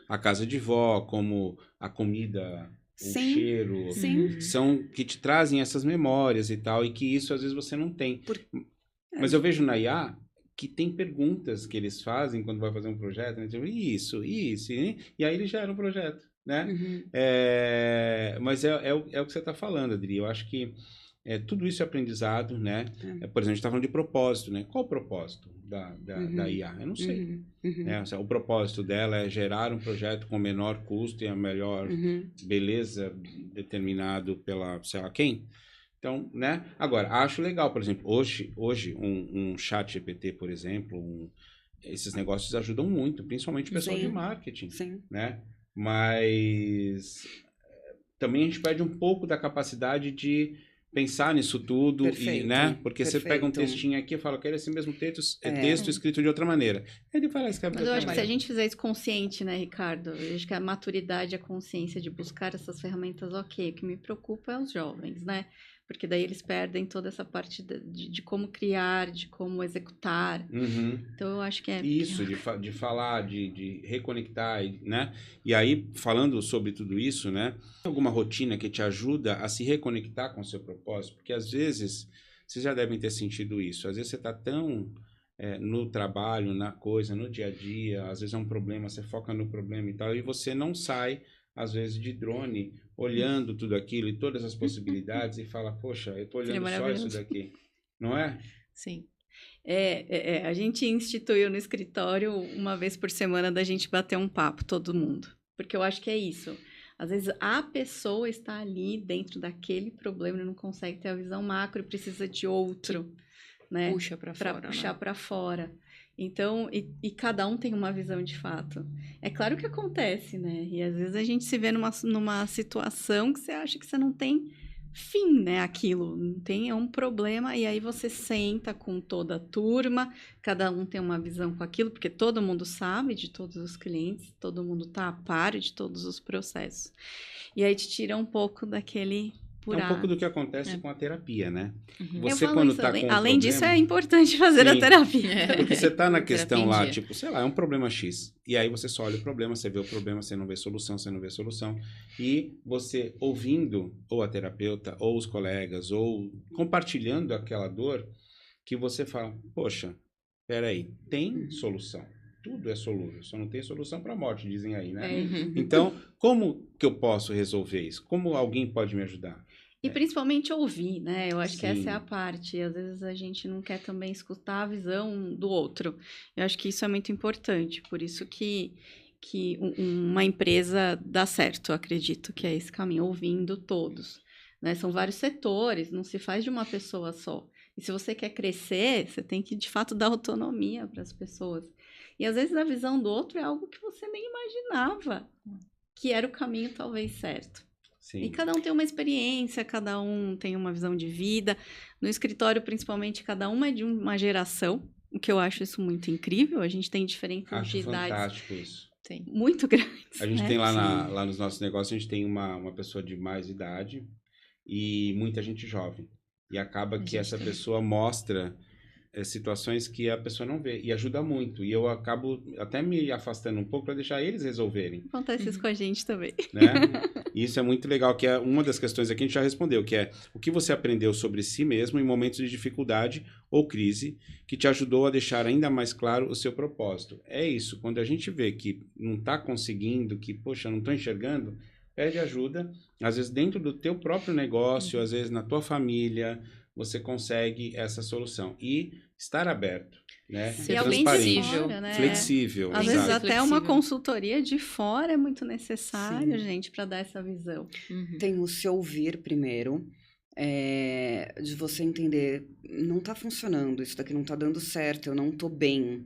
a casa de vó, como a comida, o Sim. cheiro. Sim. São que te trazem essas memórias e tal, e que isso às vezes você não tem. Mas eu vejo na IA que tem perguntas que eles fazem quando vai fazer um projeto, né? Tipo, isso, e aí ele gera um projeto, né? Uhum. Mas é o que você está falando, Adri. Eu acho que tudo isso é aprendizado, né? Por exemplo, a gente está falando de propósito, né? Qual o propósito da IA? Eu não sei. Né? O propósito dela é gerar um projeto com menor custo e a melhor beleza determinado pela, sei lá quem. Então, né? Agora, acho legal, por exemplo, hoje um chat GPT, por exemplo, esses negócios ajudam muito, principalmente o pessoal de marketing, né? Mas também a gente perde um pouco da capacidade de pensar nisso tudo, Perfeito, né? Porque você pega um perfeito. textinho aqui e fala, eu quero esse mesmo texto escrito de outra maneira. Ele vai lá e escreve de Mas eu outra acho que se a maneira. gente fizer isso consciente, né, Ricardo? Eu acho que a maturidade, a consciência de buscar essas ferramentas, ok. O que me preocupa é os jovens, né? Porque daí eles perdem toda essa parte de como criar, de como executar. Uhum. Então eu acho que é... Isso, de falar, de reconectar, né? E aí, falando sobre tudo isso, né? Tem alguma rotina que te ajuda a se reconectar com o seu propósito? Porque às vezes, vocês já devem ter sentido isso, às vezes você está tão no trabalho, na coisa, no dia a dia, às vezes é um problema, você foca no problema e tal, e você não sai, às vezes, de drone, olhando tudo aquilo e todas as possibilidades e fala, poxa, eu tô olhando só isso daqui, não é? Sim. A gente instituiu no escritório uma vez por semana da gente bater um papo, todo mundo. Porque eu acho que é isso. Às vezes a pessoa está ali dentro daquele problema e não consegue ter a visão macro e precisa de outro, né? Puxa pra fora, puxar né? para fora. Então, e cada um tem uma visão de fato. É claro que acontece, né? E às vezes a gente se vê numa situação que você acha que você não tem fim, né? Aquilo, não tem, é um problema, e aí você senta com toda a turma, cada um tem uma visão com aquilo, porque todo mundo sabe de todos os clientes, todo mundo tá a par de todos os processos. E aí te tira um pouco daquele... É um pouco do que acontece com a terapia, né? Uhum. Você, Eu falo quando isso, tá com um além disso, problema- é importante fazer a Sim. terapia. Porque você tá na questão lá, Terapia em dia. tipo, sei lá, é um problema X. E aí você só olha o problema, você vê o problema, você não vê solução, você não vê solução. E você ouvindo ou a terapeuta, ou os colegas, ou compartilhando aquela dor, que você fala, poxa, peraí, tem solução. Tudo é solúvel, só não tem solução para a morte, dizem aí, né? É. Uhum. Então, como que eu posso resolver isso? Como alguém pode me ajudar? E principalmente ouvir, né? Eu acho que essa Sim. é a parte. Às vezes a gente não quer também escutar a visão do outro. Eu acho que isso é muito importante. Por isso que uma empresa dá certo, eu acredito que é esse caminho, ouvindo todos. Né? São vários setores, não se faz de uma pessoa só. E se você quer crescer, você tem que, de fato, dar autonomia para as pessoas. E às vezes a visão do outro é algo que você nem imaginava que era o caminho talvez certo. Sim. E cada um tem uma experiência, cada um tem uma visão de vida. No escritório, principalmente, cada uma é de uma geração, o que eu acho isso muito incrível. A gente tem diferenças Acho de idades fantástico isso. Tem. muito grandes. A gente né? tem lá nos nossos negócios, a gente tem uma pessoa de mais idade e muita gente jovem. E acaba que gente essa tem. pessoa mostra situações que a pessoa não vê. E ajuda muito. E eu acabo até me afastando um pouco para deixar eles resolverem. Acontece isso com a gente também. Né? E isso é muito legal, que é uma das questões aqui que a gente já respondeu, que é o que você aprendeu sobre si mesmo em momentos de dificuldade ou crise, que te ajudou a deixar ainda mais claro o seu propósito. É isso, quando a gente vê que não está conseguindo, que, poxa, não estou enxergando, pede ajuda, às vezes dentro do teu próprio negócio, às vezes na tua família, você consegue essa solução. E estar aberto, né? Ser E alguém de flexível. fora, né? Flexível, Às exato. vezes até uma Flexível. consultoria de fora é muito necessário, Sim. gente, para dar essa visão. Uhum. Tem o se ouvir primeiro, de você entender, não tá funcionando, isso daqui não tá dando certo, eu não tô bem.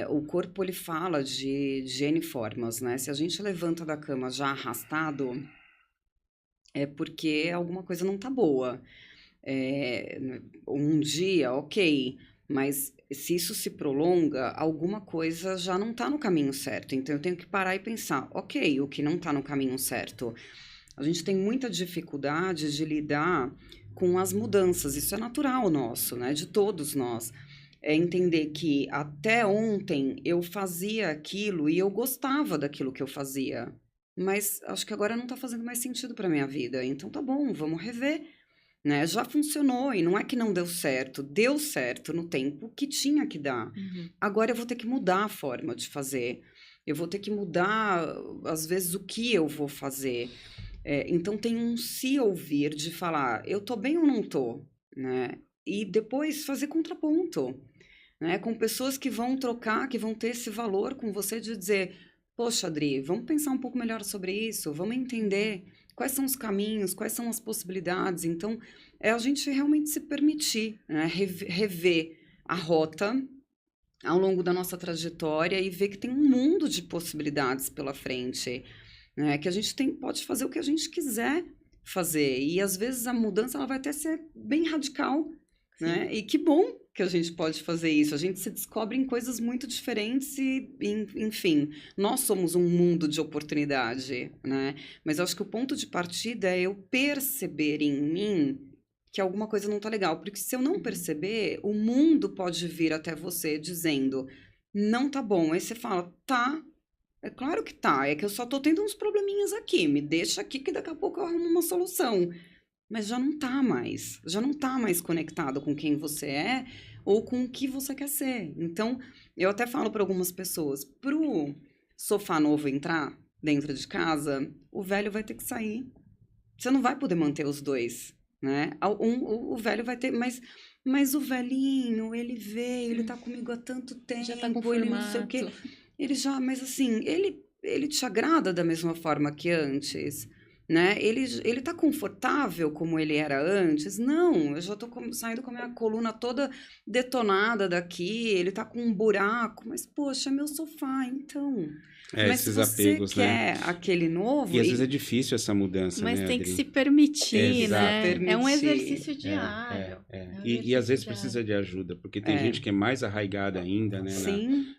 O corpo, ele fala de N formas, né? Se a gente levanta da cama já arrastado, é porque alguma coisa não tá boa. Um dia, ok, mas se isso se prolonga, alguma coisa já não tá no caminho certo. Então, eu tenho que parar e pensar, ok, o que não tá no caminho certo? A gente tem muita dificuldade de lidar com as mudanças, isso é natural nosso, né? De todos nós. É entender que até ontem eu fazia aquilo e eu gostava daquilo que eu fazia, mas acho que agora não tá fazendo mais sentido para minha vida. Então tá bom, vamos rever, né? Já funcionou e não é que não deu certo no tempo que tinha que dar. Uhum. Agora eu vou ter que mudar a forma de fazer, eu vou ter que mudar, às vezes, o que eu vou fazer. Então tem um se ouvir de falar, eu tô bem ou não tô, né? E depois fazer contraponto, né? Com pessoas que vão trocar, que vão ter esse valor com você de dizer, poxa, Adri, vamos pensar um pouco melhor sobre isso, vamos entender quais são os caminhos, quais são as possibilidades. Então, é a gente realmente se permitir, né? Rever a rota ao longo da nossa trajetória e ver que tem um mundo de possibilidades pela frente, né? Que a gente pode fazer o que a gente quiser fazer. E às vezes a mudança ela vai até ser bem radical, né? E que bom que a gente pode fazer isso. A gente se descobre em coisas muito diferentes e, enfim, nós somos um mundo de oportunidade, né? Mas eu acho que o ponto de partida é eu perceber em mim que alguma coisa não tá legal. Porque se eu não perceber, o mundo pode vir até você dizendo, não tá bom. Aí você fala, tá, é claro que tá, é que eu só tô tendo uns probleminhas aqui, me deixa aqui que daqui a pouco eu arrumo uma solução. Mas já não tá mais conectado com quem você é ou com o que você quer ser. Então, eu até falo para algumas pessoas, pro sofá novo entrar dentro de casa, o velho vai ter que sair. Você não vai poder manter os dois, né? O velho vai ter, mas o velhinho, ele veio, ele tá comigo há tanto tempo, Já tá com ele não sei o quê. Ele já, mas assim, ele te agrada da mesma forma que antes, né? Ele tá confortável como ele era antes? Não, eu já tô saindo com a minha coluna toda detonada daqui, ele tá com um buraco, mas poxa, é meu sofá, então. Mas esses se você apegos, quer aquele novo... E às vezes é difícil essa mudança, Mas né, tem que Adri? se permitir, Exato. né? É um Permitir. exercício diário. É um E às exercício vezes diário. precisa de ajuda, porque tem gente que é mais arraigada ainda, né? Sim,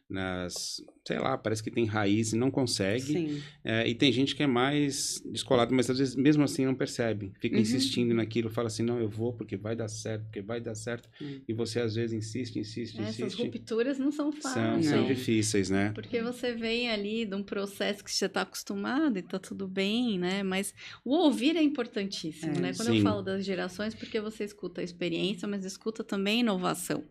Sei lá, parece que tem raiz e não consegue. sim. E tem gente que é mais descolado, mas às vezes mesmo assim não percebe. Fica insistindo naquilo, fala assim, não, eu vou porque vai dar certo, porque vai dar certo. E você às vezes insiste. Essas rupturas não são fáceis. São Não. difíceis, né? Porque você vem ali de um processo que você está acostumado e tá tudo bem, né? Mas o ouvir é importantíssimo, né? Quando eu Sim. falo das gerações, porque você escuta a experiência, mas escuta também a inovação.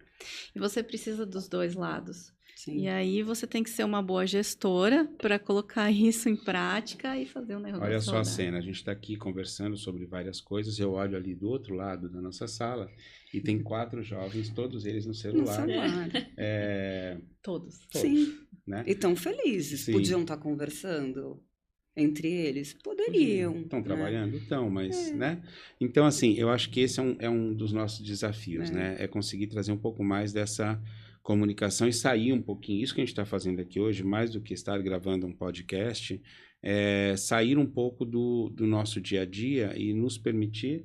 E você precisa dos dois lados. Sim. E aí você tem que ser uma boa gestora para colocar isso em prática e fazer um negócio. Olha só a saudável. cena, a gente está aqui conversando sobre várias coisas, eu olho ali do outro lado da nossa sala e tem 4 jovens, todos eles no No celular. celular. Todos. Sim. Né? E estão felizes. Sim. Podiam estar conversando entre eles? Poderiam. Estão né? trabalhando? Estão, mas, né? Então, assim, eu acho que esse é um dos nossos desafios, né? É conseguir trazer um pouco mais dessa comunicação e sair um pouquinho. Isso que a gente está fazendo aqui hoje, mais do que estar gravando um podcast, é sair um pouco do nosso dia a dia e nos permitir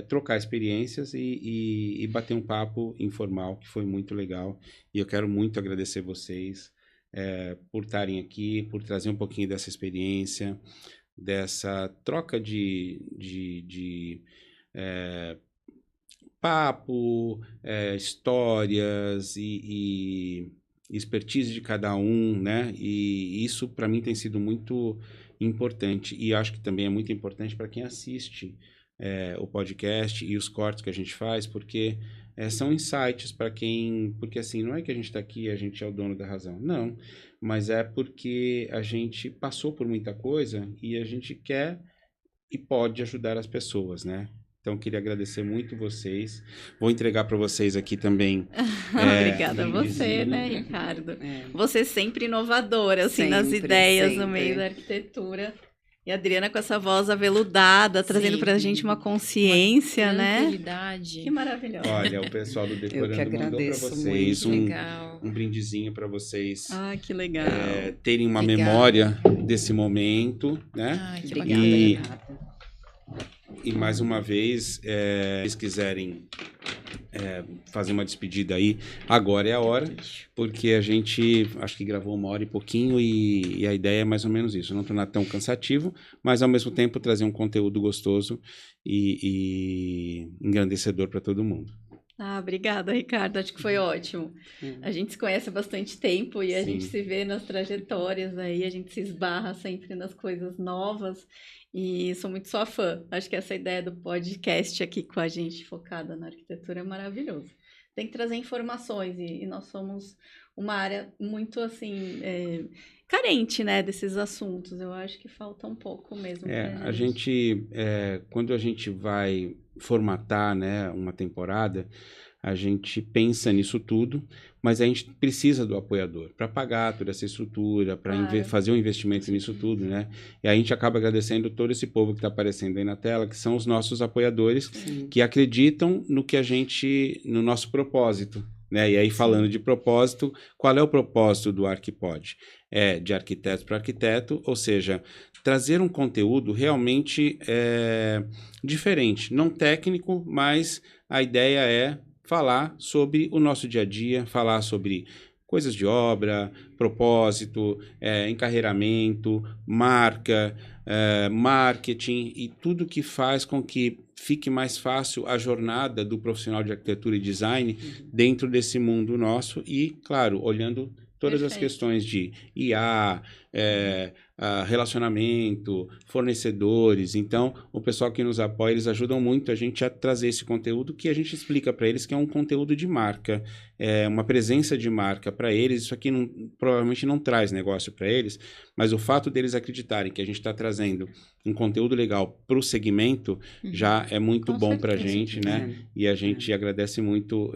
trocar experiências e bater um papo informal, que foi muito legal. E eu quero muito agradecer vocês por estarem aqui, por trazer um pouquinho dessa experiência, dessa troca de papo, histórias e expertise de cada um, né? E isso para mim tem sido muito importante e acho que também é muito importante para quem assiste o podcast e os cortes que a gente faz, porque são insights para quem... Porque assim, não é que a gente está aqui e a gente é o dono da razão, não. Mas é porque a gente passou por muita coisa e a gente quer e pode ajudar as pessoas, né? Então, queria agradecer muito vocês. Vou entregar para vocês aqui também. Obrigada a você, né, Ricardo? Você sempre inovadora, assim, nas ideias no meio da arquitetura. E a Adriana com essa voz aveludada, trazendo pra gente uma consciência, né? Tranquilidade. Que maravilhosa. Olha, o pessoal do Decorando mandou para vocês um brindezinho para vocês. Ah, que legal. Terem uma memória desse momento, né? Ai, que Obrigada. E mais uma vez, se vocês quiserem fazer uma despedida aí, agora é a hora, porque a gente acho que gravou 1 hora e pouquinho e a ideia é mais ou menos isso, não tornar tão cansativo, mas ao mesmo tempo trazer um conteúdo gostoso e engrandecedor para todo mundo. Ah, obrigada, Ricardo. Acho que foi ótimo. A gente se conhece há bastante tempo e a gente se vê nas trajetórias aí, a gente se esbarra sempre nas coisas novas e sou muito sua fã. Acho que essa ideia do podcast aqui com a gente focada na arquitetura é maravilhoso. Tem que trazer informações e nós somos uma área muito, assim, carente, né, desses assuntos. Eu acho que falta um pouco mesmo. A gente, quando a gente vai formatar, né, uma temporada, a gente pensa nisso tudo, mas a gente precisa do apoiador para pagar toda essa estrutura, para fazer um investimento nisso tudo, né? E a gente acaba agradecendo todo esse povo que está aparecendo aí na tela, que são os nossos apoiadores, que acreditam no que no nosso propósito, né? E aí, falando de propósito, qual é o propósito do Arquipod? É de arquiteto para arquiteto, ou seja, trazer um conteúdo realmente diferente, não técnico, mas a ideia é falar sobre o nosso dia a dia, falar sobre coisas de obra, propósito, encarreiramento, marca, marketing e tudo que faz com que fique mais fácil a jornada do profissional de arquitetura e design dentro desse mundo nosso e, claro, olhando todas as questões de IA, relacionamento, fornecedores. Então, o pessoal que nos apoia, eles ajudam muito a gente a trazer esse conteúdo que a gente explica para eles que é um conteúdo de marca, uma presença de marca para eles. Isso aqui provavelmente não traz negócio para eles, mas o fato deles acreditarem que a gente está trazendo um conteúdo legal para o segmento já é muito bom para a gente, né? E a gente agradece muito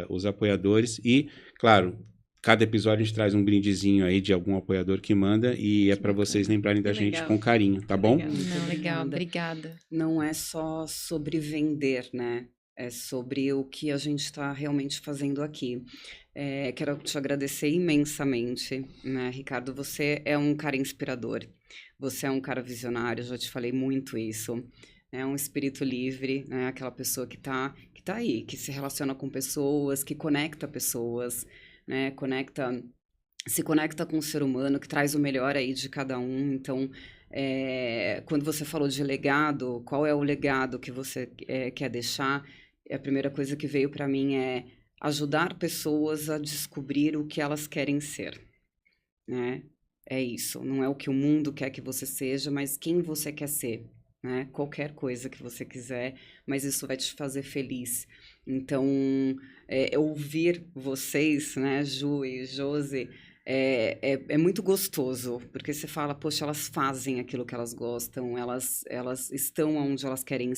os apoiadores e, claro, cada episódio a gente traz um brindezinho aí de algum apoiador que manda e é para vocês lembrarem da gente com carinho, tá bom? Não, legal, obrigada. Não é só sobre vender, né? É sobre o que a gente está realmente fazendo aqui. Quero te agradecer imensamente, né, Ricardo? Você é um cara inspirador, você é um cara visionário, já te falei muito isso. É um espírito livre, né? Aquela pessoa que tá aí, que se relaciona com pessoas, que conecta pessoas, né? Se conecta com o ser humano, que traz o melhor aí de cada um. Então, quando você falou de legado, qual é o legado que você quer deixar? A primeira coisa que veio para mim é ajudar pessoas a descobrir o que elas querem ser, né? É isso, não é o que o mundo quer que você seja, mas quem você quer ser, né? Qualquer coisa que você quiser, mas isso vai te fazer feliz. Então, ouvir vocês, né, Ju e Josi, é muito gostoso, porque você fala, poxa, elas fazem aquilo que elas gostam, elas estão onde elas querem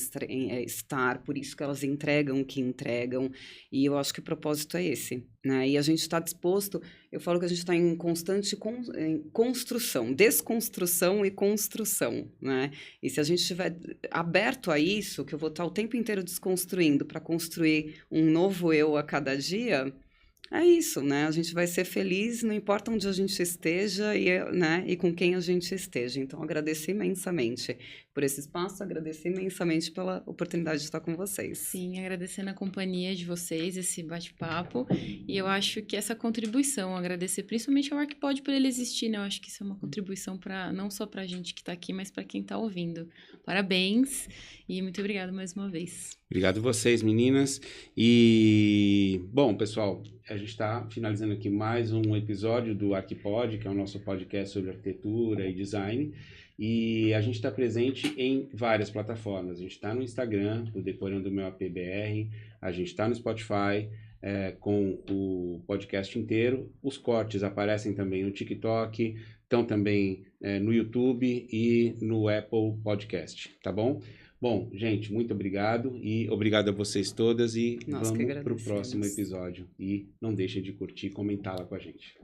estar, por isso que elas entregam o que entregam, e eu acho que o propósito é esse, né? E a gente está disposto, eu falo que a gente está em constante construção, desconstrução e construção, né? E se a gente estiver aberto a isso, que eu vou estar o tempo inteiro desconstruindo para construir um novo eu a cada dia, é isso, né? A gente vai ser feliz, não importa onde a gente esteja né? E com quem a gente esteja. Então, agradeço imensamente por esse espaço, agradeço imensamente pela oportunidade de estar com vocês. Sim, agradecendo a companhia de vocês, esse bate-papo. E eu acho que essa contribuição, agradecer principalmente ao Arquipod por ele existir, né? Eu acho que isso é uma contribuição não só para a gente que está aqui, mas para quem está ouvindo. Parabéns e muito obrigada mais uma vez. Obrigado a vocês, meninas. E, bom, pessoal, a gente está finalizando aqui mais um episódio do Arquipod, que é o nosso podcast sobre arquitetura e design. E a gente está presente em várias plataformas. A gente está no Instagram, do Decorando Meu APBR. A gente está no Spotify, com o podcast inteiro. Os cortes aparecem também no TikTok, estão também no YouTube e no Apple Podcast, tá bom? Bom, gente, muito obrigado e obrigado a vocês todas e vamos para o próximo episódio. E não deixem de curtir e comentar lá com a gente.